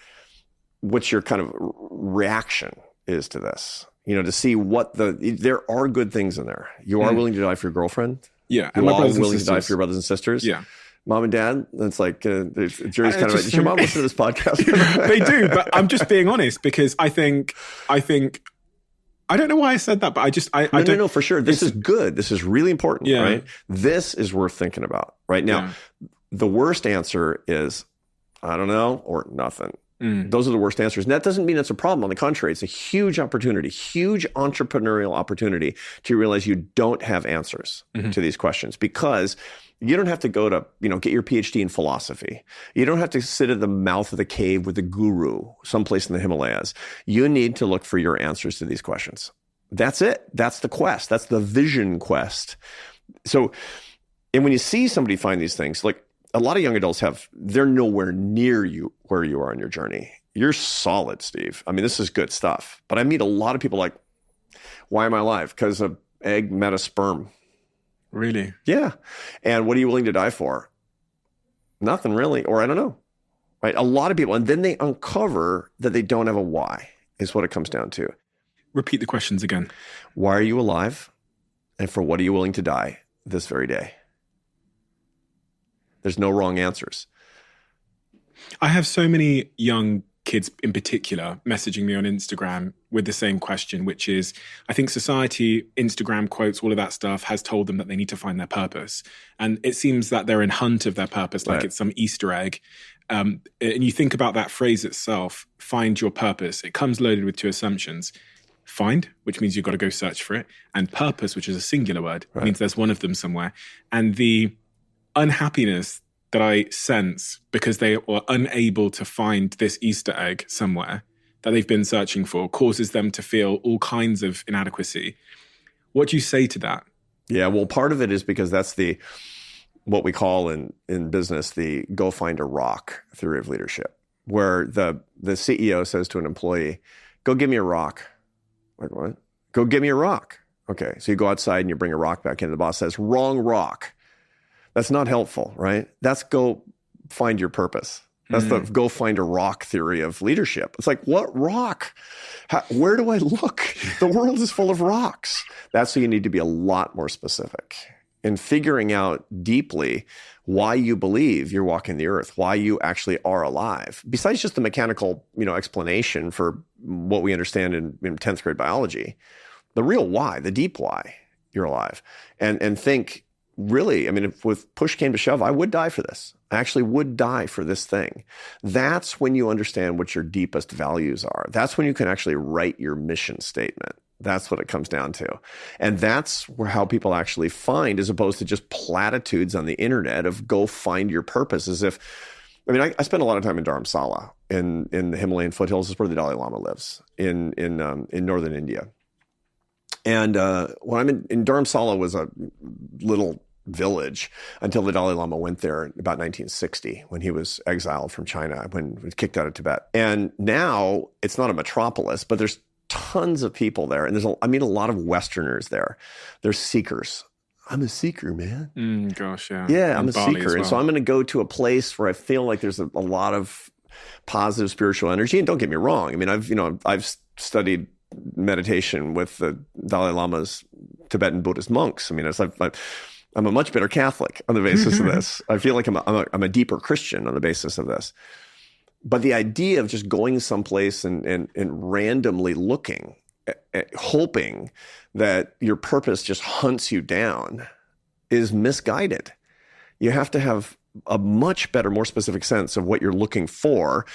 kind of reaction is to this. To see what there are good things in there. You are willing to die for your girlfriend. Yeah, and my brothers willing to die for your brothers and sisters. Yeah. Mom and dad, it's like, Jerry's kind of like, does your mom listen to this podcast? They do, but I'm just being honest, because I think, I don't know why I said that, but I don't know for sure. This is good. This is really important, right? This is worth thinking about right now. The worst answer is, I don't know, or nothing. Those are the worst answers. And that doesn't mean it's a problem. On the contrary, it's a huge opportunity, huge entrepreneurial opportunity to realize you don't have answers to these questions, because you don't have to go to, get your PhD in philosophy. You don't have to sit at the mouth of the cave with a guru someplace in the Himalayas. You need to look for your answers to these questions. That's it. That's the quest. That's the vision quest. So, and when you see somebody find these things, like a lot of young adults they're nowhere near you where you are on your journey. You're solid, Steve. I mean, this is good stuff. But I meet a lot of people like, why am I alive? Because an egg met a sperm. Really? Yeah. And what are you willing to die for? Nothing really, or I don't know. Right? A lot of people, and then they uncover that they don't have a why, is what it comes down to. Repeat the questions again. Why are you alive? And for what are you willing to die this very day? There's no wrong answers. I have so many young kids in particular messaging me on Instagram with the same question, which is, I think society, Instagram quotes, all of that stuff has told them that they need to find their purpose. And it seems that they're in hunt of their purpose, like it's some Easter egg. And you think about that phrase itself, find your purpose. It comes loaded with 2 assumptions. Find, which means you've got to go search for it. And purpose, which is a singular word, means there's one of them somewhere. And the unhappiness that I sense because they are unable to find this Easter egg somewhere that they've been searching for causes them to feel all kinds of inadequacy. What do you say to that? Yeah, well, part of it is because that's what we call in business the go find a rock theory of leadership, where the CEO says to an employee, go give me a rock. Like, what? Go give me a rock. Okay, so you go outside and you bring a rock back in. The boss says, wrong rock. That's not helpful, right? That's go find your purpose. That's the go find a rock theory of leadership. It's like, what rock? Where do I look? The world is full of rocks. That's why you need to be a lot more specific in figuring out deeply why you believe you're walking the earth, why you actually are alive. Besides just the mechanical, explanation for what we understand in 10th grade biology, the real why, the deep why you're alive. And think, really, I mean, if with push came to shove, I would die for this. I actually would die for this thing. That's when you understand what your deepest values are. That's when you can actually write your mission statement. That's what it comes down to. And that's how people actually find, as opposed to just platitudes on the internet of go find your purpose. I spent a lot of time in Dharamsala in the Himalayan foothills. This is where the Dalai Lama lives in northern India. And when I'm in Dharamsala was a little village until the Dalai Lama went there about 1960 when he was exiled from China, when he was kicked out of Tibet. And now it's not a metropolis, but there's tons of people there. And I meet a lot of Westerners there. They're seekers. I'm a seeker, man. Gosh, yeah. Yeah, I'm a Bali seeker. as well. And so I'm going to go to a place where I feel like there's a lot of positive spiritual energy. And don't get me wrong. I mean, I've studied meditation with the Dalai Lama's Tibetan Buddhist monks. I mean, I'm a much better Catholic on the basis of this. I feel like I'm a deeper Christian on the basis of this. But the idea of just going someplace and randomly looking, hoping that your purpose just hunts you down is misguided. You have to have a much better, more specific sense of what you're looking for.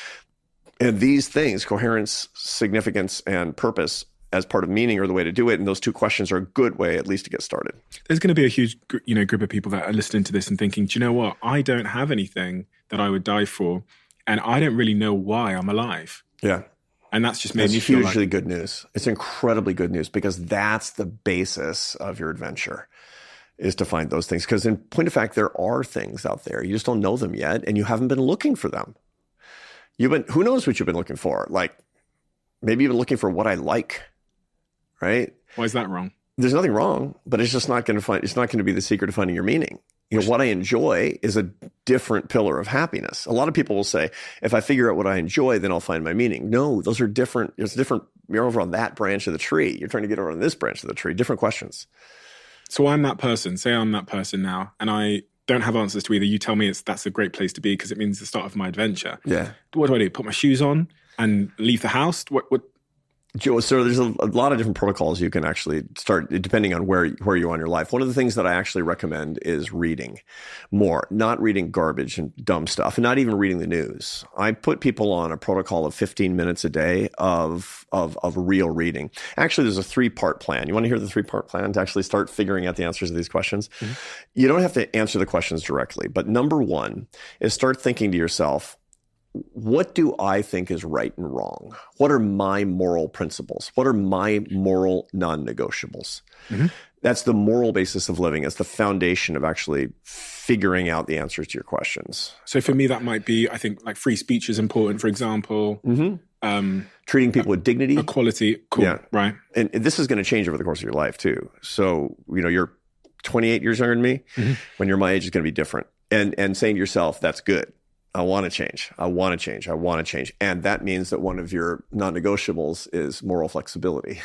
And these things, coherence, significance, and purpose as part of meaning are the way to do it. And those two questions are a good way at least to get started. There's going to be a huge group of people that are listening to this and thinking, do you know what? I don't have anything that I would die for. And I don't really know why I'm alive. Yeah. And that's just made me It's feel hugely like good news. It's incredibly good news because that's the basis of your adventure, is to find those things. Because in point of fact, there are things out there. You just don't know them yet, and you haven't been looking for them. Who knows what you've been looking for? Like, maybe you've been looking for what I like, right? why is that wrong? There's nothing wrong, but it's just not going to be the secret of finding your meaning. What I enjoy is a different pillar of happiness. A lot of people will say, if I figure out what I enjoy, then I'll find my meaning. No, those are different. It's different. You're over on that branch of the tree. You're trying to get over on this branch of the tree. Different questions. So I'm that person. Say I'm that person now, and I don't have answers to either. You tell me that's a great place to be because it means the start of my adventure. Yeah. What do I do? Put my shoes on and leave the house? What? Joe, so there's a lot of different protocols you can actually start depending on where you are in your life. One of the things that I actually recommend is reading more, not reading garbage and dumb stuff, and not even reading the news. I put people on a protocol of 15 minutes a day of real reading. Actually, there's a 3-part plan. You want to hear the 3-part plan to actually start figuring out the answers to these questions? Mm-hmm. You don't have to answer the questions directly, but number 1 is start thinking to yourself, what do I think is right and wrong? What are my moral principles? What are my moral non-negotiables? Mm-hmm. That's the moral basis of living. It's the foundation of actually figuring out the answers to your questions. So for me, that might be, I think, like free speech is important, for example. Mm-hmm. Treating people with dignity. Equality. Cool. Yeah. Right. And this is going to change over the course of your life too. So, you're 28 years younger than me. Mm-hmm. When you're my age, it's going to be different. And saying to yourself, that's good. I want to change. I want to change. I want to change. And that means that one of your non-negotiables is moral flexibility,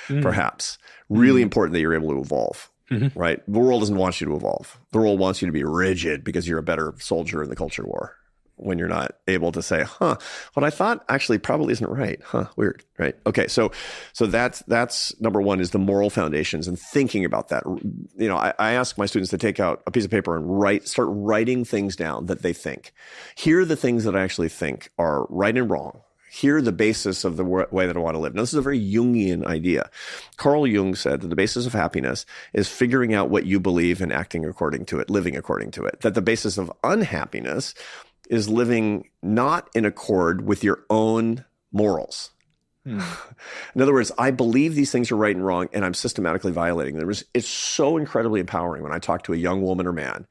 perhaps. Really important that you're able to evolve, right? The world doesn't want you to evolve. The world wants you to be rigid because you're a better soldier in the culture war. When you're not able to say, what I thought actually probably isn't right. Weird, right? Okay, so that's number 1 is the moral foundations and thinking about that. I ask my students to take out a piece of paper and start writing things down that they think. Here are the things that I actually think are right and wrong. Here are the basis of the way that I want to live. Now, this is a very Jungian idea. Carl Jung said that the basis of happiness is figuring out what you believe and acting according to it, living according to it. That the basis of unhappiness is living not in accord with your own morals. In other words, I believe these things are right and wrong, and I'm systematically violating them. It's so incredibly empowering when I talk to a young woman or man,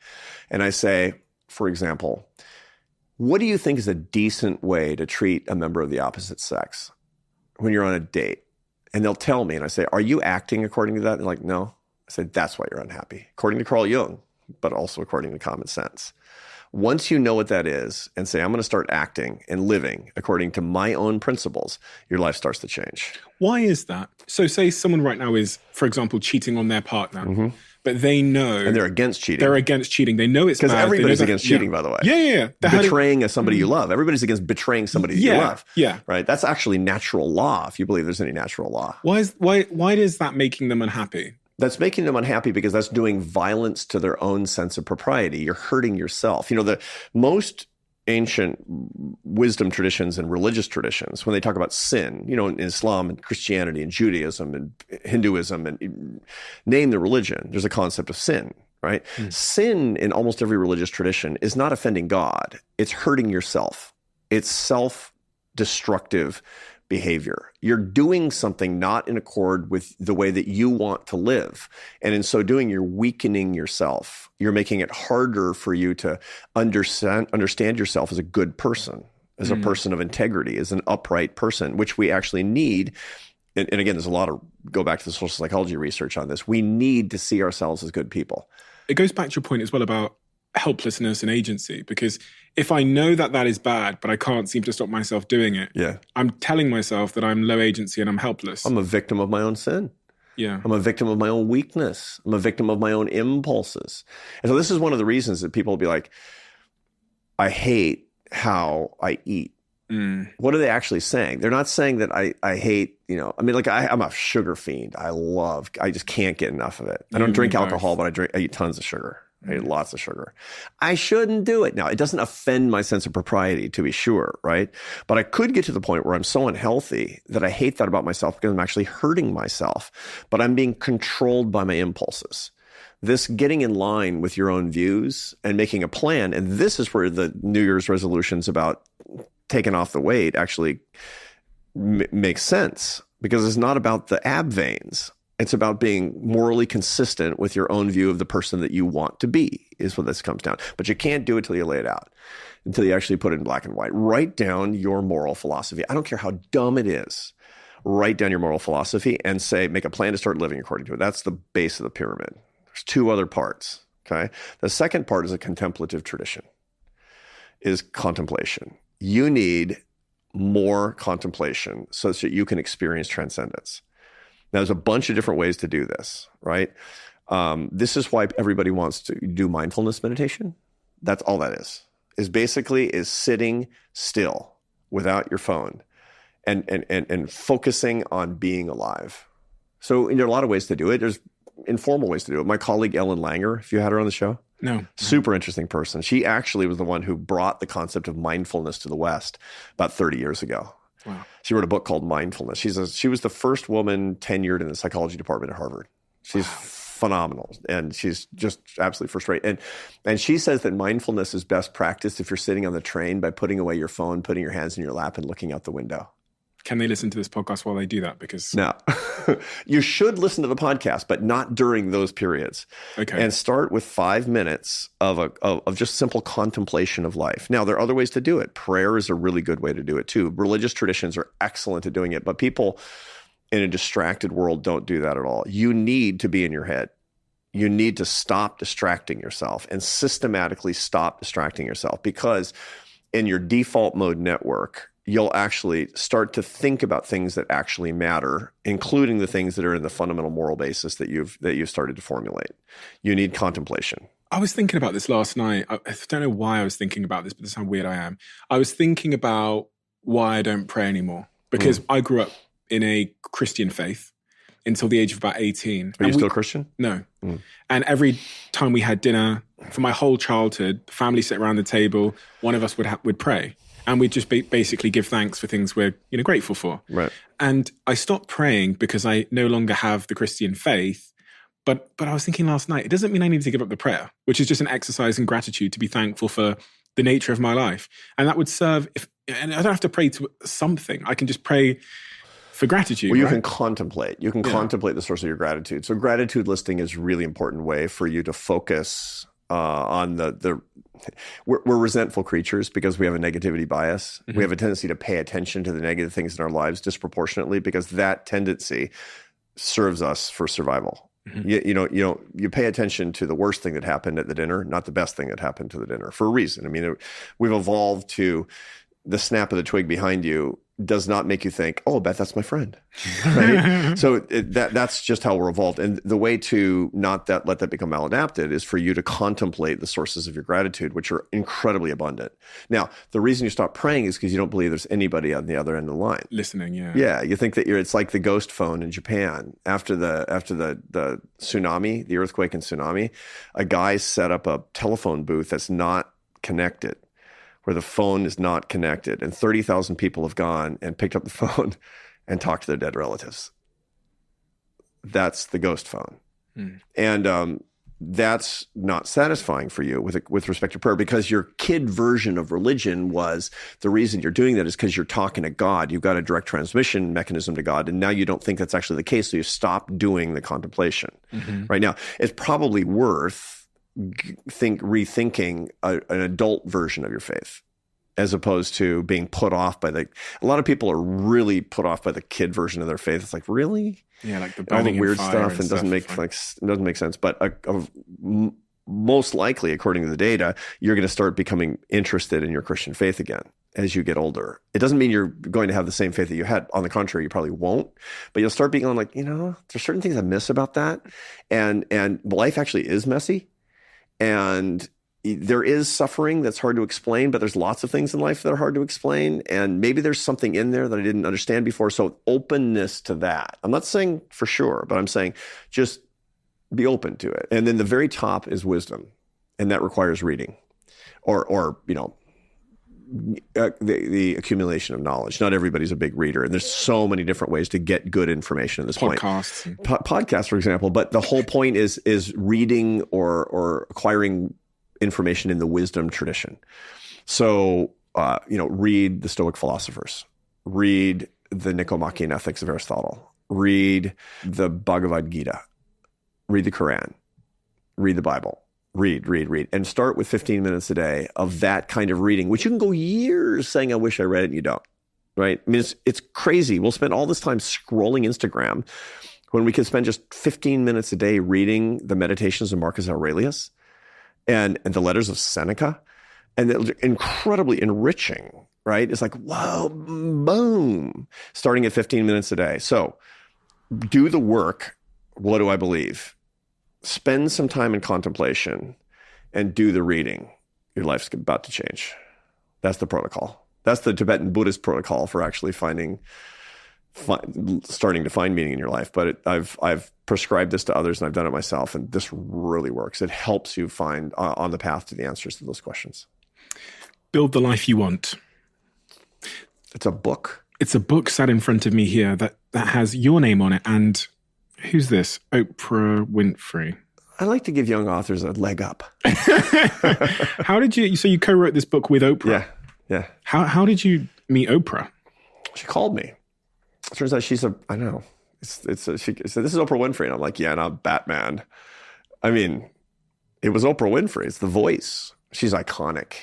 and I say, for example, what do you think is a decent way to treat a member of the opposite sex when you're on a date? And they'll tell me, and I say, are you acting according to that? And they're like, no. I say, that's why you're unhappy, according to Carl Jung, but also according to common sense. Once you know what that is and say, I'm going to start acting and living according to my own principles, your life starts to change. Why is that? So say someone right now is, for example, cheating on their partner, but they know... And they're against cheating. They're against cheating. They know it's bad. Because everybody's against cheating, by the way. Yeah. Betraying somebody you love. Everybody's against betraying somebody you love. Yeah. Right? That's actually natural law, if you believe there's any natural law. Why is that making them unhappy? That's making them unhappy because that's doing violence to their own sense of propriety. You're hurting yourself. The most ancient wisdom traditions and religious traditions, when they talk about sin, in Islam and Christianity and Judaism and Hinduism and name the religion, there's a concept of sin, right? Sin in almost every religious tradition is not offending God. It's hurting yourself. It's self-destructive behavior. You're doing something not in accord with the way that you want to live. And in so doing, you're weakening yourself. You're making it harder for you to understand yourself as a good person, as a person of integrity, as an upright person, which we actually need. And again, there's a lot of, go back to the social psychology research on this. We need to see ourselves as good people. It goes back to your point as well about helplessness and agency, because if I know that that is bad, but I can't seem to stop myself doing it, I'm telling myself that I'm low agency and I'm helpless. I'm a victim of my own sin. Yeah. I'm a victim of my own weakness. I'm a victim of my own impulses. And so this is one of the reasons that people will be like, I hate how I eat. What are they actually saying? They're not saying that I hate, I'm a sugar fiend. I just can't get enough of it. I don't drink alcohol, but I eat tons of sugar. I eat lots of sugar. I shouldn't do it. Now, it doesn't offend my sense of propriety, to be sure, right? But I could get to the point where I'm so unhealthy that I hate that about myself because I'm actually hurting myself, but I'm being controlled by my impulses. This getting in line with your own views and making a plan, and this is where the New Year's resolutions about taking off the weight actually makes sense, because it's not about the ab veins. It's about being morally consistent with your own view of the person that you want to be, is what this comes down. But you can't do it till you lay it out, until you actually put it in black and white. Write down your moral philosophy. I don't care how dumb it is. Write down your moral philosophy and say, make a plan to start living according to it. That's the base of the pyramid. There's two other parts, okay? The second part is a contemplative tradition, is contemplation. You need more contemplation so that you can experience transcendence. Now, there's a bunch of different ways to do this, right? This is why everybody wants to do mindfulness meditation. That's all that is basically sitting still without your phone and focusing on being alive. So there are a lot of ways to do it. There's informal ways to do it. My colleague, Ellen Langer, if you had her on the show. No. Super interesting person. She actually was the one who brought the concept of mindfulness to the West about 30 years ago. Wow. She wrote a book called Mindfulness. She was the first woman tenured in the psychology department at Harvard. She's phenomenal, and she's just absolutely first rate. And she says that mindfulness is best practiced if you're sitting on the train by putting away your phone, putting your hands in your lap, and looking out the window. Can they listen to this podcast while they do that? Because no, you should listen to the podcast, but not during those periods. Okay. And start with 5 minutes of just simple contemplation of life. Now, there are other ways to do it. Prayer is a really good way to do it too. Religious traditions are excellent at doing it, but people in a distracted world don't do that at all. You need to be in your head. You need to stop distracting yourself and systematically stop distracting yourself, because in your default mode network, you'll actually start to think about things that actually matter, including the things that are in the fundamental moral basis that you've started to formulate. You need contemplation. I was thinking about this last night. I don't know why I was thinking about this, but this is how weird I am. I was thinking about why I don't pray anymore, because I grew up in a Christian faith until the age of about 18. Are you still Christian? No. And every time we had dinner, for my whole childhood, the family sat around the table, one of us would pray. And we'd just basically give thanks for things we're grateful for. Right. And I stopped praying because I no longer have the Christian faith. But I was thinking last night, it doesn't mean I need to give up the prayer, which is just an exercise in gratitude to be thankful for the nature of my life. And that would serve, and I don't have to pray to something. I can just pray for gratitude. Well, you can contemplate. You can contemplate the source of your gratitude. So gratitude listing is a really important way for you to focus on we're resentful creatures because we have a negativity bias. We have a tendency to pay attention to the negative things in our lives disproportionately because that tendency serves us for survival. You pay attention to the worst thing that happened at the dinner, not the best thing that happened to the dinner, for a reason. I mean, we've evolved to the snap of the twig behind you does not make you think, oh, I bet that's my friend, right? So that's just how we're evolved. And the way to not let that become maladapted is for you to contemplate the sources of your gratitude, which are incredibly abundant. Now, the reason you stop praying is because you don't believe there's anybody on the other end of the line. Listening, yeah. Yeah, you think that it's like the ghost phone in Japan. After the tsunami, the earthquake and tsunami, a guy set up a telephone booth that's not connected, where the phone is not connected and 30,000 people have gone and picked up the phone and talked to their dead relatives. That's the ghost phone. And that's not satisfying for you with respect to prayer, because your kid version of religion was the reason you're doing that is because you're talking to God. You've got a direct transmission mechanism to God, and now you don't think that's actually the case, so you stop doing the contemplation. Right now, it's probably worth rethinking an adult version of your faith, as opposed to being put off by a lot of people are really put off by the kid version of their faith. It's like, really? Yeah, like the all the weird stuff and doesn't make sense. But most likely, according to the data, you're going to start becoming interested in your Christian faith again as you get older. It doesn't mean you're going to have the same faith that you had. On the contrary, you probably won't. But you'll start being on like, there's certain things I miss about that. And life actually is messy. And there is suffering that's hard to explain, but there's lots of things in life that are hard to explain. And maybe there's something in there that I didn't understand before. So openness to that. I'm not saying for sure, but I'm saying just be open to it. And then the very top is wisdom. And that requires reading or the accumulation of knowledge. Not everybody's a big reader. And there's so many different ways to get good information at this point. Podcasts, for example. But the whole point is reading or acquiring information in the wisdom tradition. So, read the Stoic philosophers, read the Nicomachean Ethics of Aristotle, read the Bhagavad Gita, read the Quran, read the Bible, read, and start with 15 minutes a day of that kind of reading, which you can go years saying, I wish I read it, and you don't, right? I mean, it's crazy. We'll spend all this time scrolling Instagram when we could spend just 15 minutes a day reading the Meditations of Marcus Aurelius and the letters of Seneca, and they're incredibly enriching, right? It's like, whoa, boom, starting at 15 minutes a day. So do the work. What do I believe? Spend some time in contemplation and do the reading. Your life's about to change. That's the protocol. That's the Tibetan Buddhist protocol for actually starting to find meaning in your life. But I've prescribed this to others, and I've done it myself, and this really works. It helps you find on the path to the answers to those questions. Build the life you want. It's a book. It's a book sat in front of me here that has your name on it. And who's this? Oprah Winfrey. I like to give young authors a leg up. How did you? So you co-wrote this book with Oprah. Yeah. How did you meet Oprah? She called me. It turns out she said, this is Oprah Winfrey. And I'm like, yeah, not Batman. I mean, it was Oprah Winfrey. It's the voice. She's iconic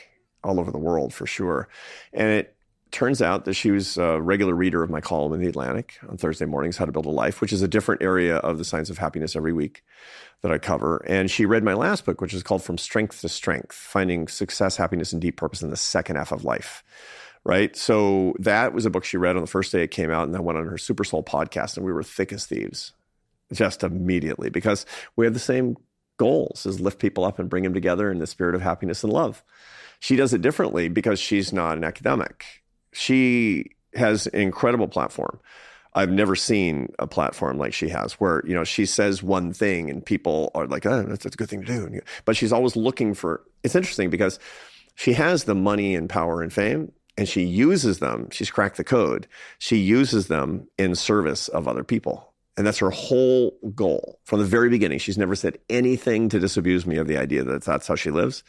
all over the world for sure. And it turns out that she was a regular reader of my column in The Atlantic on Thursday mornings, How to Build a Life, which is a different area of the science of happiness every week that I cover. And she read my last book, which is called From Strength to Strength, Finding Success, Happiness, and Deep Purpose in the Second Half of Life. Right. So that was a book she read on the first day it came out, and then went on her Super Soul podcast, and we were thick as thieves just immediately, because we have the same goals, is lift people up and bring them together in the spirit of happiness and love. She does it differently because she's not an academic. She has an incredible platform. I've never seen a platform like she has, where, she says one thing and people are like, oh, that's a good thing to do. But she's always looking for, it's interesting because she has the money and power and fame, and she uses them. She's cracked the code. She uses them in service of other people. And that's her whole goal from the very beginning. She's never said anything to disabuse me of the idea that that's how she lives.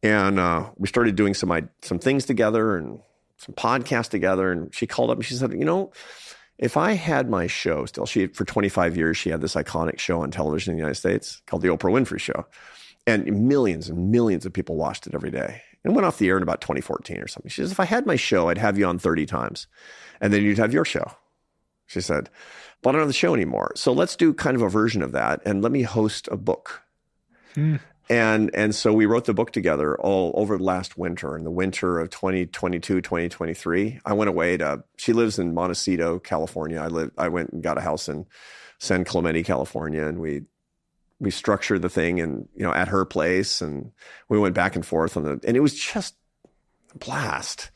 And we started doing some things together and some podcasts together. And she called up and she said, if I had my show still, for 25 years, she had this iconic show on television in the United States called The Oprah Winfrey Show. And millions of people watched it every day. It went off the air in about 2014 or something. She says, if I had my show, I'd have you on 30 times. And then you'd have your show. She said, but I don't have the show anymore. So let's do kind of a version of that. And let me host a book. And so we wrote the book together all over last winter, in the winter of 2022, 2023. I went away she lives in Montecito, California. I went and got a house in San Clemente, California. And we structured the thing and, at her place, and we went back and forth and it was just a blast.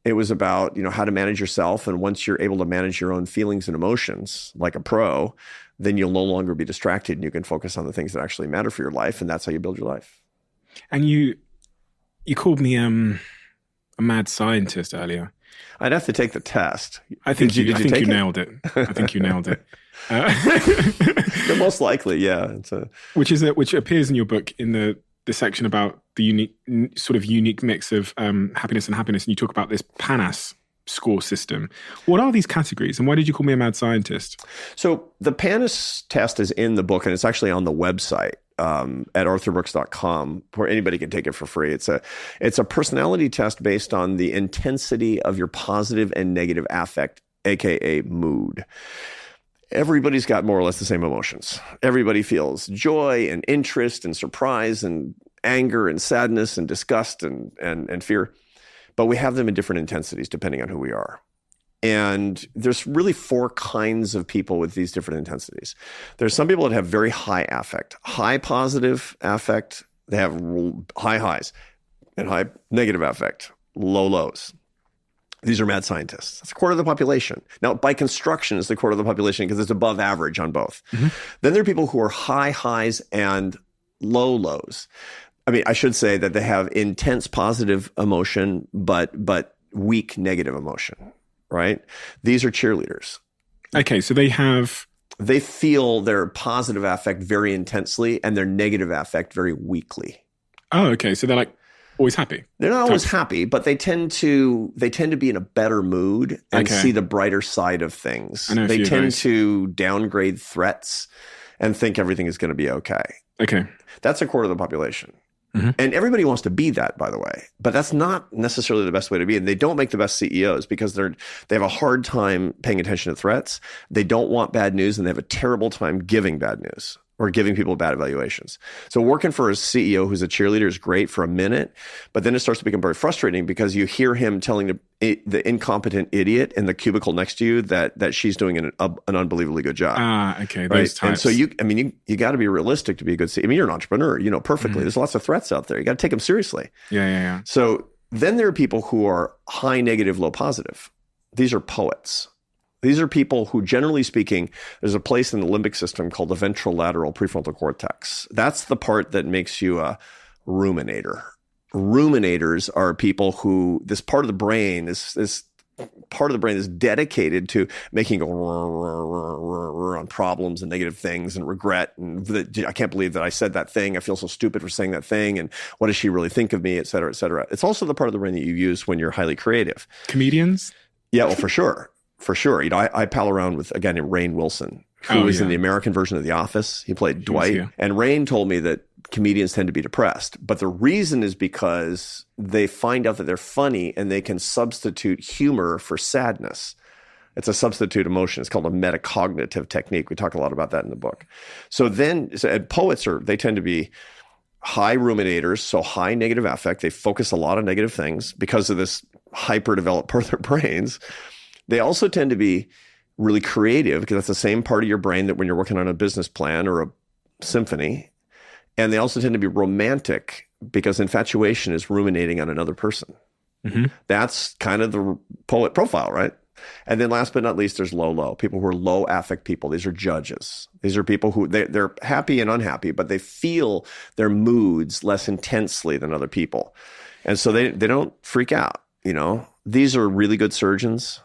It was about, how to manage yourself. And once you're able to manage your own feelings and emotions like a pro, then you'll no longer be distracted and you can focus on the things that actually matter for your life. And that's how you build your life. And you called me, a mad scientist earlier. I'd have to take the test. I think Did you take it? nailed it. I think you nailed it. Most likely, yeah. Which appears in your book in the section about the unique mix of happiness, and you talk about this PANAS score system. What are these categories, and why did you call me a mad scientist? So the PANAS test is in the book, and it's actually on the website at arthurbrooks.com, where anybody can take it for free. It's a personality test based on the intensity of your positive and negative affect, aka mood. Everybody's got more or less the same emotions. Everybody feels joy and interest and surprise and anger and sadness and disgust and fear. But we have them in different intensities depending on who we are. And there's really 4 kinds of people with these different intensities. There's some people that have very high affect, high positive affect. They have high highs, and high negative affect, low lows. These are mad scientists. That's a quarter of the population. Now, by construction, it's a quarter of the population because it's above average on both. Mm-hmm. Then there are people who are high highs and low lows. I mean, I should say that they have intense positive emotion, but weak negative emotion, right? These are cheerleaders. Okay, so they feel their positive affect very intensely and their negative affect very weakly. Oh, okay. So they're like always happy. They're not always happy, but they tend to be in a better mood and see the brighter side of things. They tend to downgrade threats and think everything is going to be okay. Okay. That's a quarter of the population. Mm-hmm. And everybody wants to be that, by the way, but that's not necessarily the best way to be. And they don't make the best CEOs because they have a hard time paying attention to threats. They don't want bad news, and they have a terrible time giving bad news or giving people bad evaluations. So working for a CEO who's a cheerleader is great for a minute, but then it starts to become very frustrating because you hear him telling the incompetent idiot in the cubicle next to you that she's doing an unbelievably good job. Okay. Right? Those types. And so you got to be realistic to be a good CEO. I mean, you're an entrepreneur, you know perfectly. Mm-hmm. There's lots of threats out there. You got to take them seriously. Yeah. So then there are people who are high negative, low positive. These are poets. These are people who, generally speaking, there's a place in the limbic system called the ventrolateral prefrontal cortex. That's the part that makes you a ruminator. Ruminators are people who, this part of the brain, this part of the brain is dedicated to making on problems and negative things and regret. And I can't believe that I said that thing. I feel so stupid for saying that thing. And what does she really think of me, et cetera, et cetera. It's also the part of the brain that you use when you're highly creative. Comedians? Yeah, well, for sure. For sure. You know, I pal around with a guy named Rainn Wilson, who was in the American version of The Office. He played Dwight. And Rainn told me that comedians tend to be depressed. But the reason is because they find out that they're funny and they can substitute humor for sadness. It's a substitute emotion. It's called a metacognitive technique. We talk a lot about that in the book. And poets they tend to be high ruminators, so high negative affect. They focus a lot on negative things because of this hyper-developed part of their brains. They also tend to be really creative because that's the same part of your brain that when you're working on a business plan or a symphony. And they also tend to be romantic because infatuation is ruminating on another person. Mm-hmm. That's kind of the poet profile, right? And then last but not least, there's low, people who are low affect people. These are judges. These are people who they're happy and unhappy, but they feel their moods less intensely than other people. And so they don't freak out, you know. These are really good surgeons.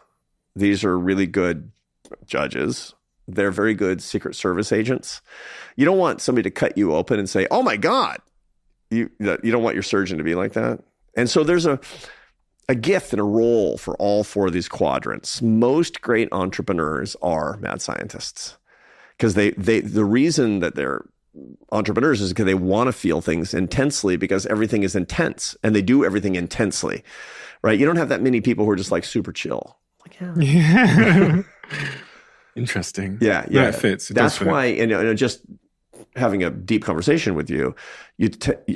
These are really good judges. They're very good Secret Service agents. You don't want somebody to cut you open and say, "Oh my God." You don't want your surgeon to be like that. And so there's a gift and a role for all 4 of these quadrants. Most great entrepreneurs are mad scientists because the reason that they're entrepreneurs is because they want to feel things intensely because everything is intense and they do everything intensely, right? You don't have that many people who are just like super chill. Yeah. Interesting. Yeah. That fits. That's why, and just having a deep conversation with you,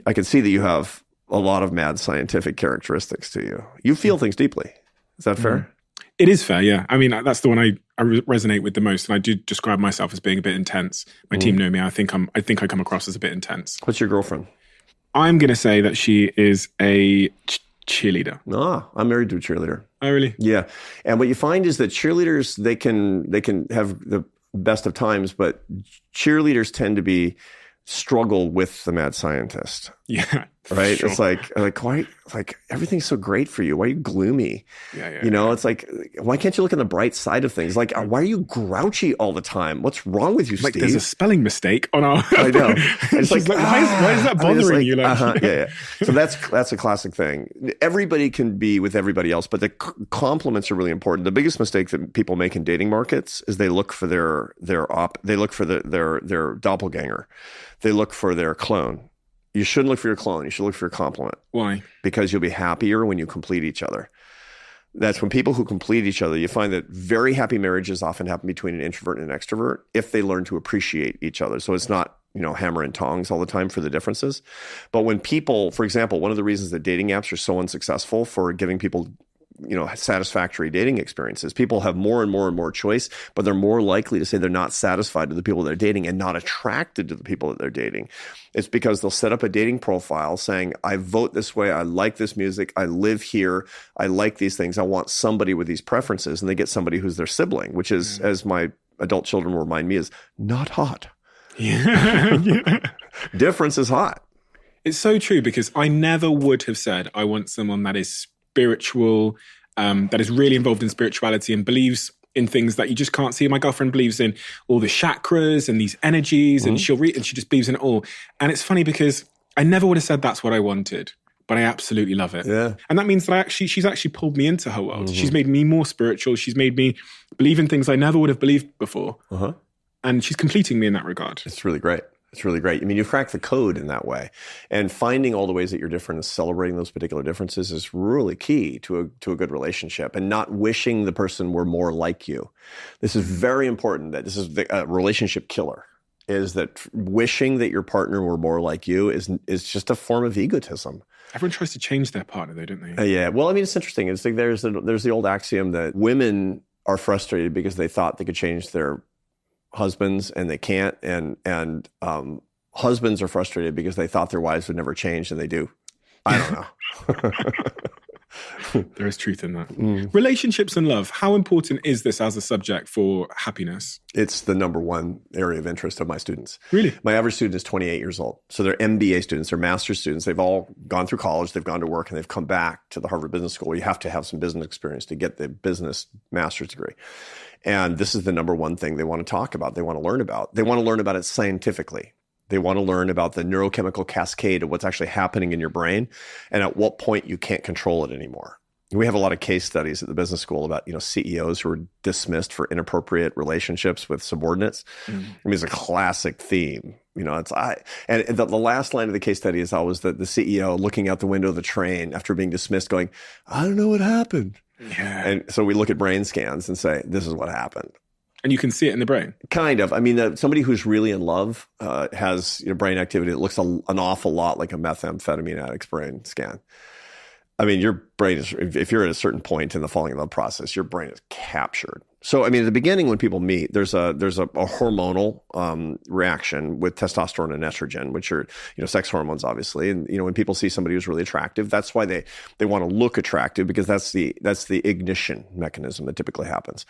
I can see that you have a lot of mad scientific characteristics to you. You feel things deeply. Is that fair? It is fair, yeah. I mean, that's the one I resonate with the most, and I do describe myself as being a bit intense. My team know me. I think I come across as a bit intense. What's your girlfriend? I'm going to say that she is a cheerleader. I'm married to a cheerleader. Oh, really? Yeah. And what you find is that cheerleaders, they can have the best of times, but cheerleaders tend to struggle with the mad scientist. Yeah. right? Sure. It's like why, like everything's so great for you. Why are you gloomy? It's like, why can't you look on the bright side of things? Like, why are you grouchy all the time? What's wrong with you, Like Steve? there's a spelling mistake on our. I know. And it's She's like, why is that bothering you? Like, yeah. So that's a classic thing. Everybody can be with everybody else, but the compliments are really important. The biggest mistake that people make in dating markets is they look for their doppelganger. They look for their clone. You shouldn't look for your clone. You should look for your complement. Why? Because you'll be happier when you complete each other. That's when people who complete each other, you find that very happy marriages often happen between an introvert and an extrovert if they learn to appreciate each other. So it's not, hammer and tongs all the time for the differences. But when people, for example, one of the reasons that dating apps are so unsuccessful for giving people satisfactory dating experiences. People have more and more and more choice, but they're more likely to say they're not satisfied with the people they're dating and not attracted to the people that they're dating. It's because they'll set up a dating profile saying, I vote this way, I like this music, I live here, I like these things, I want somebody with these preferences, and they get somebody who's their sibling, which is, as my adult children will remind me, is not hot. Yeah. Difference is hot. It's so true, because I never would have said I want someone that is spiritual, that is really involved in spirituality and believes in things that you just can't see. My girlfriend believes in all the chakras and these energies, and she'll read, and she just believes in it all. And it's funny because I never would have said that's what I wanted, but I absolutely love it. Yeah. And that means that she's actually pulled me into her world. She's made me more spiritual. She's made me believe in things I never would have believed before. And she's completing me in that regard. It's really great. It's really great. I mean, you've cracked the code in that way. And finding all the ways that you're different and celebrating those particular differences is really key to a good relationship, and not wishing the person were more like you. This is very important. That this is the relationship killer, is that wishing that your partner were more like you is just a form of egotism. Everyone tries to change their partner though, don't they? Yeah. Well, I mean, it's interesting. It's like there's the old axiom that women are frustrated because they thought they could change their husbands and they can't, and husbands are frustrated because they thought their wives would never change, and they do. I don't know. There is truth in that. Relationships and love. How important is this as a subject for happiness? It's the number one area of interest of my students. Really? My average student is 28 years old. So they're MBA students, they're master's students. They've all gone through college, they've gone to work, and they've come back to the Harvard Business School. You have to have some business experience to get the business master's degree. And this is the number one thing they want to talk about, they want to learn about. They want to learn about it scientifically. They want to learn about the neurochemical cascade of what's actually happening in your brain, and at what point you can't control it anymore. We have a lot of case studies at the business school about, CEOs who were dismissed for inappropriate relationships with subordinates. I mean, it's a classic theme. And the last line of the case study is always the CEO looking out the window of the train after being dismissed going, I don't know what happened. Yeah. And so we look at brain scans and say, this is what happened. And you can see it in the brain. Kind of. I mean, somebody who's really in love has brain activity that looks an awful lot like a methamphetamine addict's brain scan. I mean, your brain is, if you're at a certain point in the falling in love process, your brain is captured. So, I mean, at the beginning when people meet, there's a hormonal reaction with testosterone and estrogen, which are, sex hormones, obviously. And, when people see somebody who's really attractive, that's why they want to look attractive, because that's the ignition mechanism that typically happens.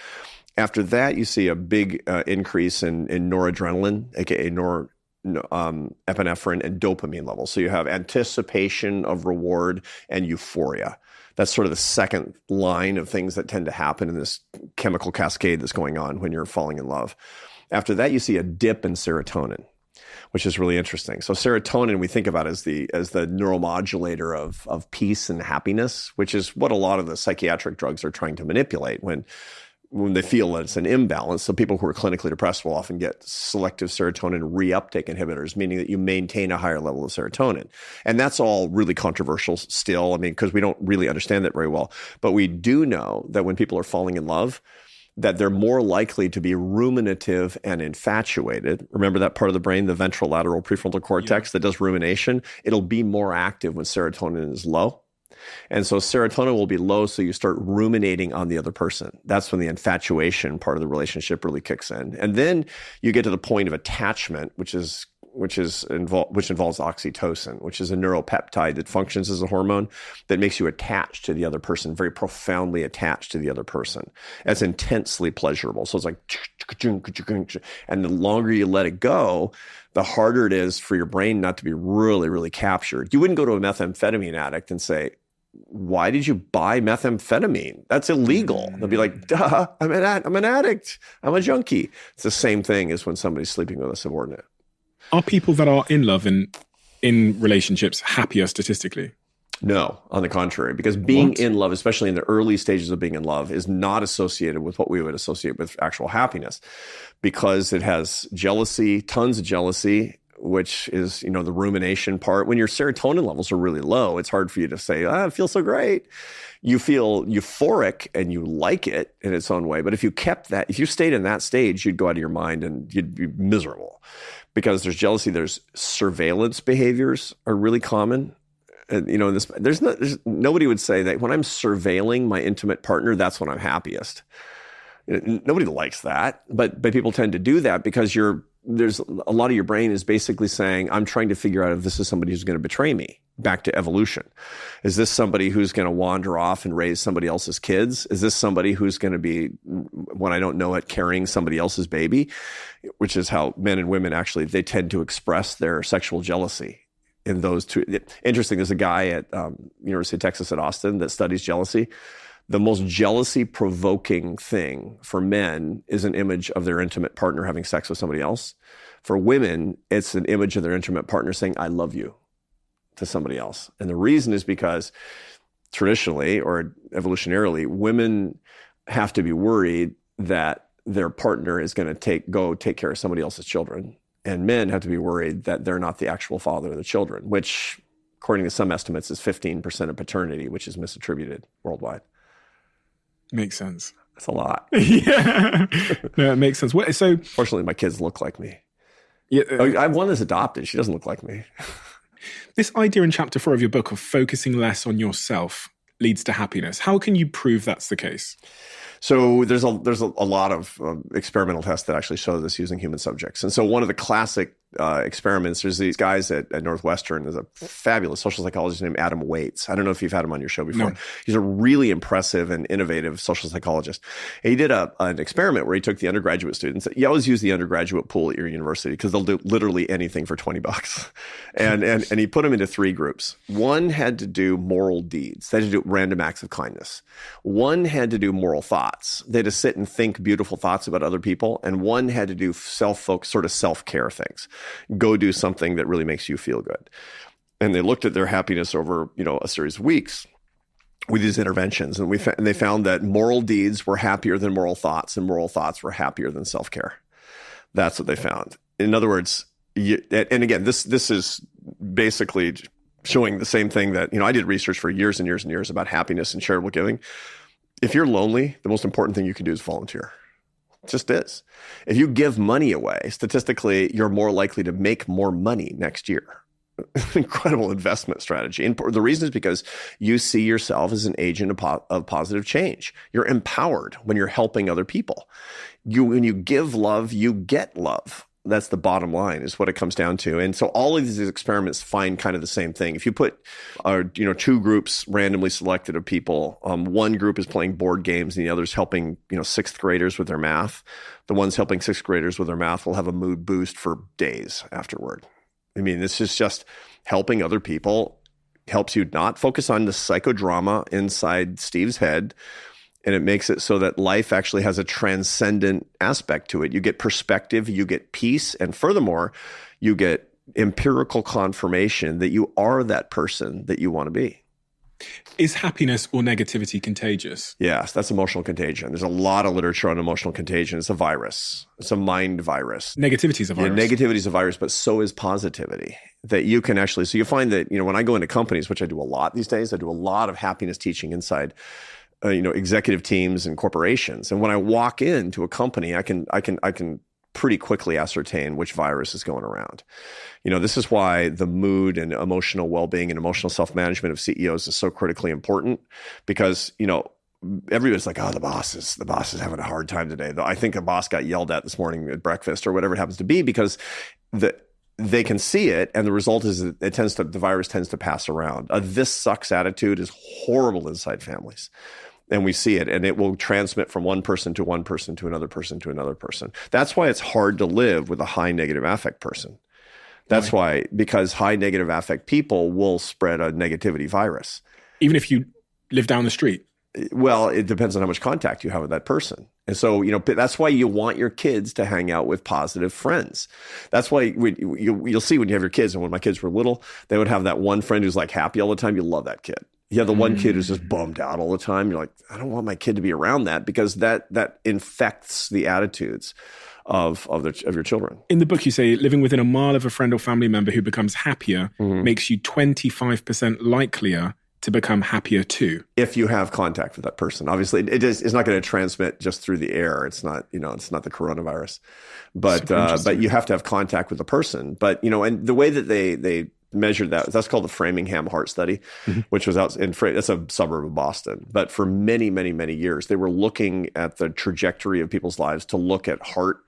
After that, you see a big increase in noradrenaline, aka epinephrine and dopamine levels. So you have anticipation of reward and euphoria. That's sort of the second line of things that tend to happen in this chemical cascade that's going on when you're falling in love. After that, you see a dip in serotonin, which is really interesting. So serotonin, we think about as the neuromodulator of peace and happiness, which is what a lot of the psychiatric drugs are trying to manipulate when they feel that it's an imbalance. So people who are clinically depressed will often get selective serotonin reuptake inhibitors, meaning that you maintain a higher level of serotonin. And that's all really controversial still, because we don't really understand that very well. But we do know that when people are falling in love, that they're more likely to be ruminative and infatuated. Remember that part of the brain, the ventrolateral prefrontal cortex that does rumination? It'll be more active when serotonin is low. And so serotonin will be low, so you start ruminating on the other person. That's when the infatuation part of the relationship really kicks in. And then you get to the point of attachment, which is which involves oxytocin, which is a neuropeptide that functions as a hormone that makes you attached to the other person, very profoundly attached to the other person. It's intensely pleasurable. So it's like, and the longer you let it go, the harder it is for your brain not to be really, really captured. You wouldn't go to a methamphetamine addict and say, why did you buy methamphetamine? That's illegal. They'll be like, duh, I'm an addict. I'm a junkie. It's the same thing as when somebody's sleeping with a subordinate. Are people that are in love and in relationships happier statistically? No, on the contrary, because being in love, especially in the early stages of being in love, is not associated with what we would associate with actual happiness, because it has jealousy, tons of jealousy, which is, the rumination part. When your serotonin levels are really low, it's hard for you to say, it feels so great. You feel euphoric and you like it in its own way. But if you stayed in that stage, you'd go out of your mind and you'd be miserable, because there's jealousy. There's surveillance behaviors are really common. There's nobody would say that when I'm surveilling my intimate partner, that's when I'm happiest. Nobody likes that, but people tend to do that because there's a lot of your brain is basically saying, I'm trying to figure out if this is somebody who's going to betray me. Back to evolution. Is this somebody who's going to wander off and raise somebody else's kids? Is this somebody who's going to be, when I don't know it, carrying somebody else's baby? Which is how men and women actually, they tend to express their sexual jealousy in those two. Interesting, there's a guy at University of Texas at Austin that studies jealousy. The most jealousy-provoking thing for men is an image of their intimate partner having sex with somebody else. For women, it's an image of their intimate partner saying, I love you, to somebody else. And the reason is because traditionally or evolutionarily, women have to be worried that their partner is going to go take care of somebody else's children. And men have to be worried that they're not the actual father of the children, which, according to some estimates, is 15% of paternity, which is misattributed worldwide. Makes sense. That's a lot. Yeah. No, it makes sense. So, fortunately, my kids look like me. Yeah, I have one that's adopted. She doesn't look like me. This idea in chapter 4 of your book of focusing less on yourself leads to happiness. How can you prove that's the case? So there's a lot of experimental tests that actually show this using human subjects. And so one of the classic experiments, there's these guys at Northwestern. There's a fabulous social psychologist named Adam Waits. I don't know if you've had him on your show before. No. He's a really impressive and innovative social psychologist. And he did an experiment where he took the undergraduate students. You always use the undergraduate pool at your university because they'll do literally anything for $20. And he put them into 3 groups. One had to do moral deeds. They had to do random acts of kindness. One had to do moral thoughts. They had to sit and think beautiful thoughts about other people. And one had to do sort of self-care things. Go do something that really makes you feel good. And they looked at their happiness over, a series of weeks with these interventions. And they found that moral deeds were happier than moral thoughts, and moral thoughts were happier than self-care. That's what they found. In other words, and again, this is basically showing the same thing that, I did research for years and years and years about happiness and charitable giving. If you're lonely, the most important thing you can do is volunteer. It just is. If you give money away, statistically, you're more likely to make more money next year. Incredible investment strategy. And the reason is because you see yourself as an agent of positive change. You're empowered when you're helping other people. When you give love, you get love. That's the bottom line, is what it comes down to. And so all of these experiments find kind of the same thing. If you put, 2 groups randomly selected of people, one group is playing board games and the other's helping, 6th graders with their math. The ones helping 6th graders with their math will have a mood boost for days afterward. I mean, this is just helping other people, helps you not focus on the psychodrama inside Steve's head. And it makes it so that life actually has a transcendent aspect to it. You get perspective, you get peace, and furthermore, you get empirical confirmation that you are that person that you want to be. Is happiness or negativity contagious? Yes, that's emotional contagion. There's a lot of literature on emotional contagion. It's a virus. It's a mind virus. Negativity is a virus. Yeah, negativity is a virus, but so is positivity. That you can actually, so you find that, when I go into companies, which I do a lot these days, I do a lot of happiness teaching inside executive teams and corporations. And when I walk into a company, I can pretty quickly ascertain which virus is going around. This is why the mood and emotional well-being and emotional self-management of CEOs is so critically important, because, everybody's like, the boss is having a hard time today. I think a boss got yelled at this morning at breakfast or whatever it happens to be, because they can see it, and the result is that the virus tends to pass around. This sucks attitude is horrible inside families. And we see it, and it will transmit from one person to one person to another person to another person. That's why it's hard to live with a high negative affect person. That's why, because high negative affect people will spread a negativity virus. Even if you live down the street? Well, it depends on how much contact you have with that person. And so, that's why you want your kids to hang out with positive friends. That's why you'll see when you have your kids, and when my kids were little, they would have that one friend who's like happy all the time. You love that kid. You have the one kid who's just bummed out all the time. You're like, I don't want my kid to be around that, because that infects the attitudes of your children. In the book, you say living within a mile of a friend or family member who becomes happier makes you 25% likelier to become happier too. If you have contact with that person. Obviously, it's not going to transmit just through the air. It's not, it's not the coronavirus. But you have to have contact with the person. But, and the way that they measured that's called the Framingham Heart Study, which was out that's a suburb of Boston. But for many, many, many years, they were looking at the trajectory of people's lives to look at heart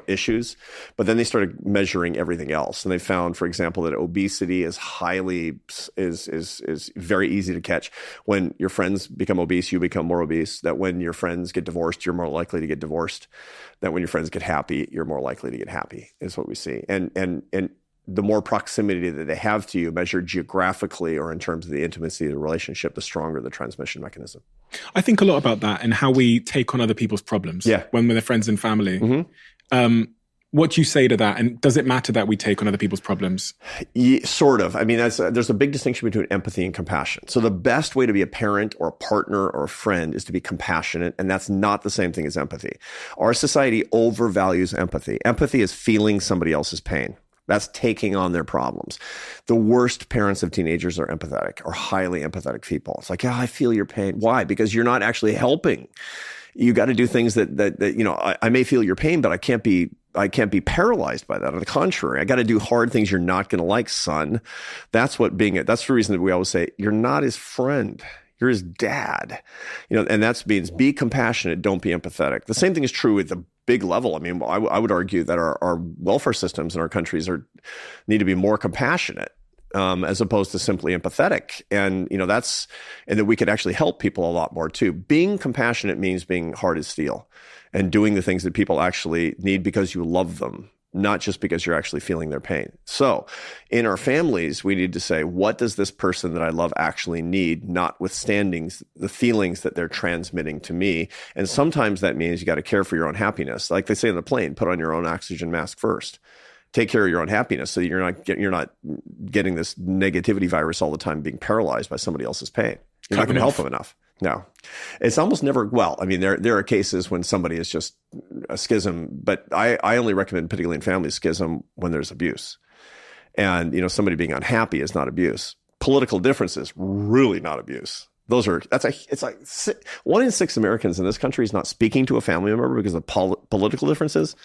issues, but then they started measuring everything else, and they found, for example, that obesity is very easy to catch. When your friends become obese, you become more obese. That when your friends get divorced, you're more likely to get divorced. That when your friends get happy, you're more likely to get happy. Is what we see, and the more proximity that they have to you, measured geographically or in terms of the intimacy of the relationship, the stronger the transmission mechanism. I think a lot about that and how we take on other people's problems when they're friends and family. What do you say to that? And does it matter that we take on other people's problems? Sort of. I mean, there's a big distinction between empathy and compassion. So the best way to be a parent or a partner or a friend is to be compassionate, and that's not the same thing as empathy. Our society overvalues empathy. Empathy is feeling somebody else's pain. That's taking on their problems. The worst parents of teenagers are empathetic, or highly empathetic people. It's like, I feel your pain. Why? Because you're not actually helping. You got to do things that I may feel your pain, but I can't be paralyzed by that. On the contrary, I got to do hard things you're not going to like, son. That's the reason that we always say, you're not his friend. You're his dad. And that means be compassionate, don't be empathetic. The same thing is true at the big level. I mean, I would argue that our welfare systems in our countries need to be more compassionate, as opposed to simply empathetic. And, and that we could actually help people a lot more too. Being compassionate means being hard as steel and doing the things that people actually need because you love them, not just because you're actually feeling their pain. So in our families, we need to say, what does this person that I love actually need, notwithstanding the feelings that they're transmitting to me? And sometimes that means you got to care for your own happiness. Like they say on the plane, put on your own oxygen mask first. Take care of your own happiness so you're not getting this negativity virus all the time, being paralyzed by somebody else's pain. You're not going to help them enough. No, it's almost never. Well, I mean, there are cases when somebody is just a schism, but I only recommend, particularly in family, schism when there's abuse. And somebody being unhappy is not abuse. Political differences, really not abuse. It's like 1 in 6 Americans in this country is not speaking to a family member because of political differences.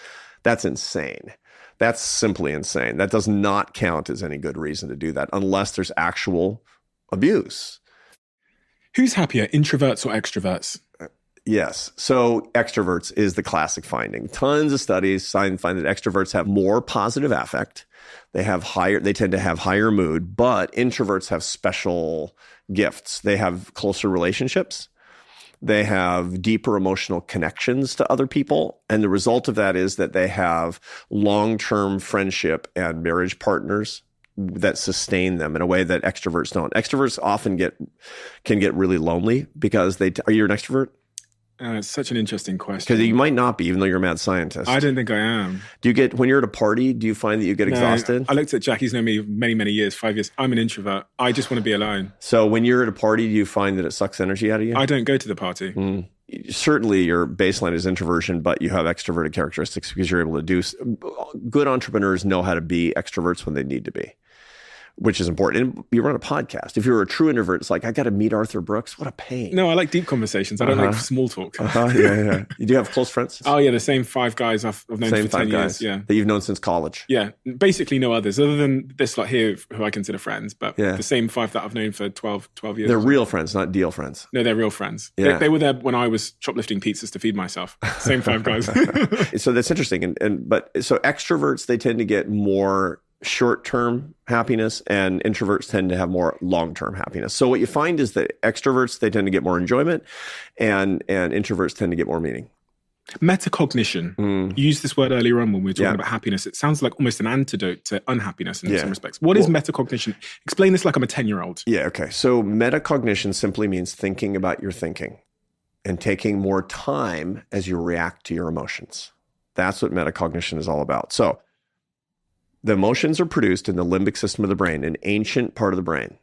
That's insane. That's simply insane. That does not count as any good reason to do that unless there's actual abuse. Who's happier, introverts or extroverts? Yes. So extroverts is the classic finding. Tons of studies find that extroverts have more positive affect. They tend to have higher mood, but introverts have special gifts. They have closer relationships. They have deeper emotional connections to other people. And the result of that is that they have long-term friendship and marriage partners that sustain them in a way that extroverts don't. Extroverts often can get really lonely because are you an extrovert? It's such an interesting question. Because you might not be, even though you're a mad scientist. I don't think I am. When you're at a party, do you find that you get exhausted? I looked at Jack. He's known me many, many years, 5 years. I'm an introvert. I just want to be alone. So when you're at a party, do you find that it sucks energy out of you? I don't go to the party. Certainly your baseline is introversion, but you have extroverted characteristics because you're able to do. Good entrepreneurs know how to be extroverts when they need to be, which is important. And you run a podcast. If you're a true introvert, it's like, I got to meet Arthur Brooks. What a pain. No, I like deep conversations. I don't like small talk. Yeah. You do have close friends? Oh, yeah. The same 5 guys I've known for 10 years. Yeah. That you've known since college. Yeah. Basically no others other than this lot here who I consider friends. But the same 5 that I've known for 12 years. They're real friends, not deal friends. No, they're real friends. Yeah. They were there when I was shoplifting pizzas to feed myself. Same 5 guys. So that's interesting. So extroverts, they tend to get more short-term happiness, and introverts tend to have more long-term happiness. So what you find is that extroverts, they tend to get more enjoyment, and introverts tend to get more meaning. Metacognition. You used this word earlier on when we were talking about happiness. It sounds like almost an antidote to unhappiness in some respects. What is metacognition? Explain this like I'm a 10-year-old. Yeah, okay. So metacognition simply means thinking about your thinking and taking more time as you react to your emotions. That's what metacognition is all about. So the emotions are produced in the limbic system of the brain, an ancient part of the brain.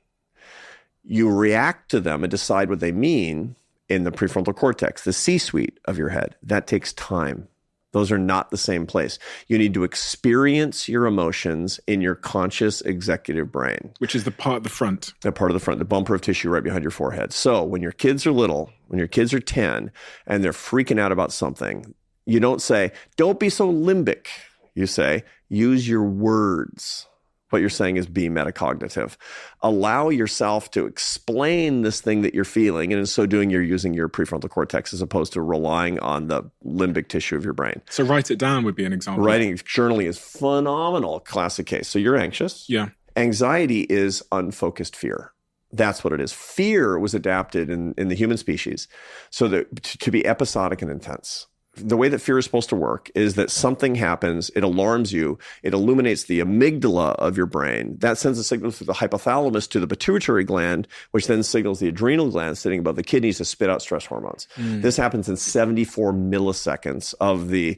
You react to them and decide what they mean in the prefrontal cortex, the C-suite of your head. That takes time. Those are not the same place. You need to experience your emotions in your conscious executive brain. Which is the part at the front. The part of the front, the bumper of tissue right behind your forehead. So when your kids are little, when your kids are 10 and they're freaking out about something, you don't say, don't be so limbic. You say, use your words. What you're saying is be metacognitive. Allow yourself to explain this thing that you're feeling, and in so doing, you're using your prefrontal cortex as opposed to relying on the limbic tissue of your brain. So write it down would be an example. Journaling is phenomenal, classic case. So you're anxious. Yeah. Anxiety is unfocused fear. That's what it is. Fear was adapted in the human species so that to be episodic and intense. The way that fear is supposed to work is that something happens, it alarms you, it illuminates the amygdala of your brain. That sends a signal through the hypothalamus to the pituitary gland, which then signals the adrenal gland sitting above the kidneys to spit out stress hormones. This happens in 74 milliseconds of the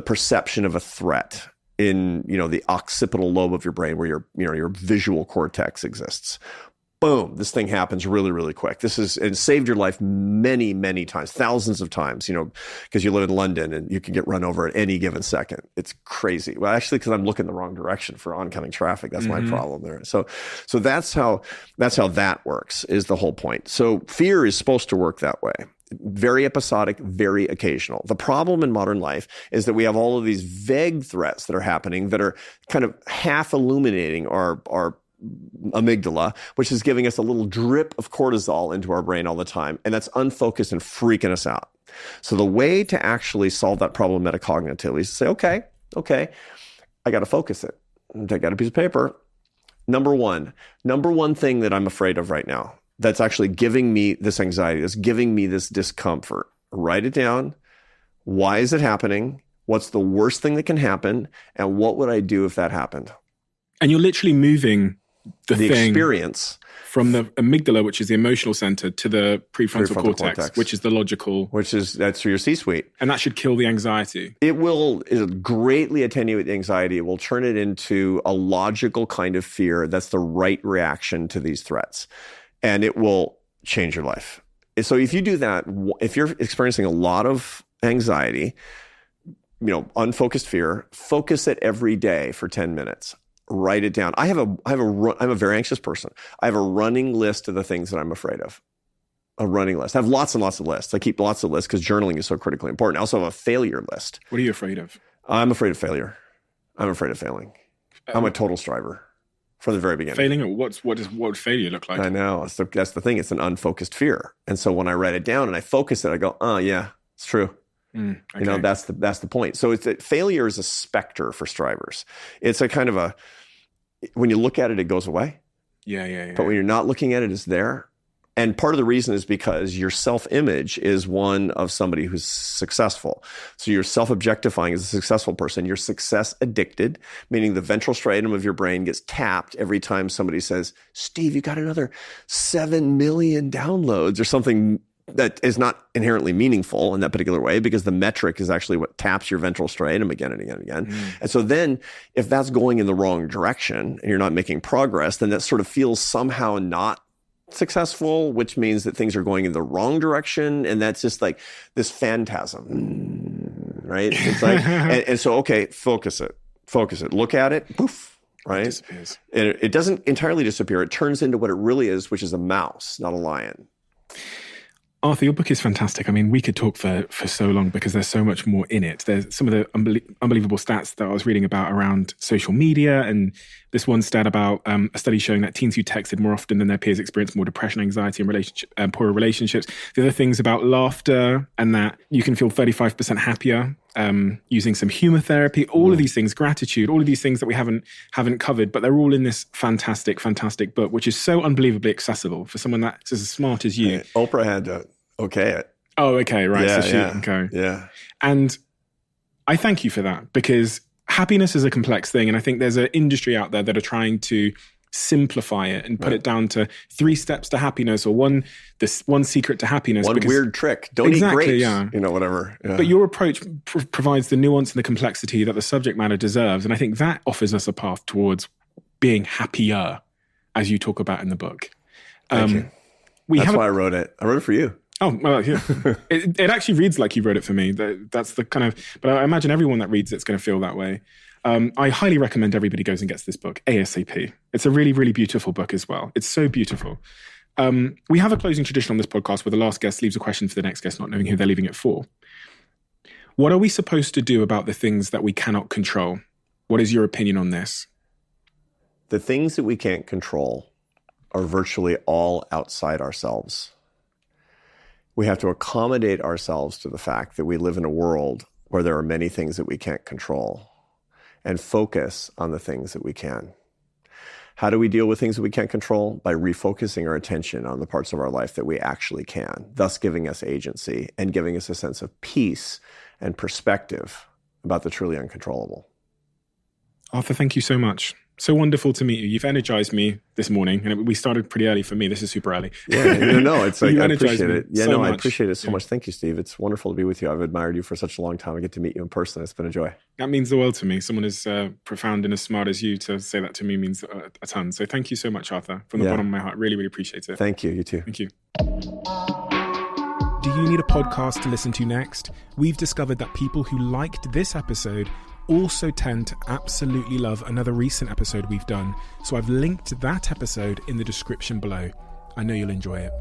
perception of a threat in, the occipital lobe of your brain where your visual cortex exists. Boom, this thing happens really, really quick. It saved your life many, many times, thousands of times, because you live in London and you can get run over at any given second. It's crazy. Well, actually, because I'm looking the wrong direction for oncoming traffic. That's my problem there. So that's how that works, is the whole point. So fear is supposed to work that way. Very episodic, very occasional. The problem in modern life is that we have all of these vague threats that are happening that are kind of half illuminating our amygdala, which is giving us a little drip of cortisol into our brain all the time. And that's unfocused and freaking us out. So the way to actually solve that problem metacognitively is to say, okay, I got to focus it. Take out a piece of paper. Number one thing that I'm afraid of right now, that's actually giving me this anxiety, that's giving me this discomfort. Write it down. Why is it happening? What's the worst thing that can happen? And what would I do if that happened? And you're literally moving the experience from the amygdala, which is the emotional center, to the prefrontal cortex, which is the logical. That's your C-suite. And that should kill the anxiety. It'll greatly attenuate the anxiety. It will turn it into a logical kind of fear that's the right reaction to these threats. And it will change your life. So if you do that, if you're experiencing a lot of anxiety, unfocused fear, focus it every day for 10 minutes. Write it down. I'm a very anxious person. I have a running list of the things that I'm afraid of. A running list. I have lots and lots of lists. I keep lots of lists because journaling is so critically important. I also have a failure list. What are you afraid of? I'm afraid of failure. I'm afraid of failing. I'm a total striver from the very beginning. Failing? What would failure look like? I know. That's the thing. It's an unfocused fear. And so when I write it down and I focus it, I go, oh yeah, it's true. Okay. That's the point. So failure is a specter for strivers. It's a kind of when you look at it, it goes away. Yeah. But when you're not looking at it, it's there. And part of the reason is because your self-image is one of somebody who's successful. So you're self-objectifying as a successful person. You're success addicted, meaning the ventral striatum of your brain gets tapped every time somebody says, Steve, you got another 7 million downloads or something that is not inherently meaningful in that particular way, because the metric is actually what taps your ventral striatum again and again and again. And so then if that's going in the wrong direction and you're not making progress, then that sort of feels somehow not successful, which means that things are going in the wrong direction. And that's just like this phantasm, right? It's like, and so, okay, focus it, look at it, poof, right? It disappears. And it doesn't entirely disappear. It turns into what it really is, which is a mouse, not a lion. Arthur, your book is fantastic. I mean, we could talk for so long because there's so much more in it. There's some of the unbelievable stats that I was reading about around social media, and this one stat about a study showing that teens who texted more often than their peers experienced more depression, anxiety, and poorer relationships. The other things about laughter, and that you can feel 35% happier using some humor therapy, all of these things, gratitude, all of these things that we haven't covered, but they're all in this fantastic book, which is so unbelievably accessible for someone that's as smart as you. Oprah had to okay it. Oh, okay, right. Yeah, okay. Yeah. And I thank you for that, because happiness is a complex thing. And I think there's an industry out there that are trying to simplify it and put it down to 3 steps to happiness, or one secret to happiness. One weird trick. Don't eat grapes. Yeah. Whatever. Yeah. But your approach provides the nuance and the complexity that the subject matter deserves. And I think that offers us a path towards being happier, as you talk about in the book. Thank you. That's why I wrote it. I wrote it for you. Oh, well, yeah. it actually reads like you wrote it for me. That's the kind of, but I imagine everyone that reads it's going to feel that way. I highly recommend everybody goes and gets this book ASAP. It's a really, really beautiful book as well. It's so beautiful. We have a closing tradition on this podcast where the last guest leaves a question for the next guest, not knowing who they're leaving it for. What are we supposed to do about the things that we cannot control? What is your opinion on this? The things that we can't control are virtually all outside ourselves. We have to accommodate ourselves to the fact that we live in a world where there are many things that we can't control, and focus on the things that we can. How do we deal with things that we can't control? By refocusing our attention on the parts of our life that we actually can, thus giving us agency and giving us a sense of peace and perspective about the truly uncontrollable. Arthur, thank you so much. So wonderful to meet you. You've energized me this morning, and we started pretty early for me. This is super early. Yeah, it's like, I appreciate it. Yeah, so I appreciate it so much. Thank you, Steve. It's wonderful to be with you. I've admired you for such a long time. I get to meet you in person. It's been a joy. That means the world to me. Someone as profound and as smart as you to say that to me means a ton. So thank you so much, Arthur, from the bottom of my heart. Really, really appreciate it. Thank you. You too. Thank you. Do you need a podcast to listen to next? We've discovered that people who liked this episode also tend to absolutely love another recent episode we've done. So I've linked that episode in the description below. I know you'll enjoy it.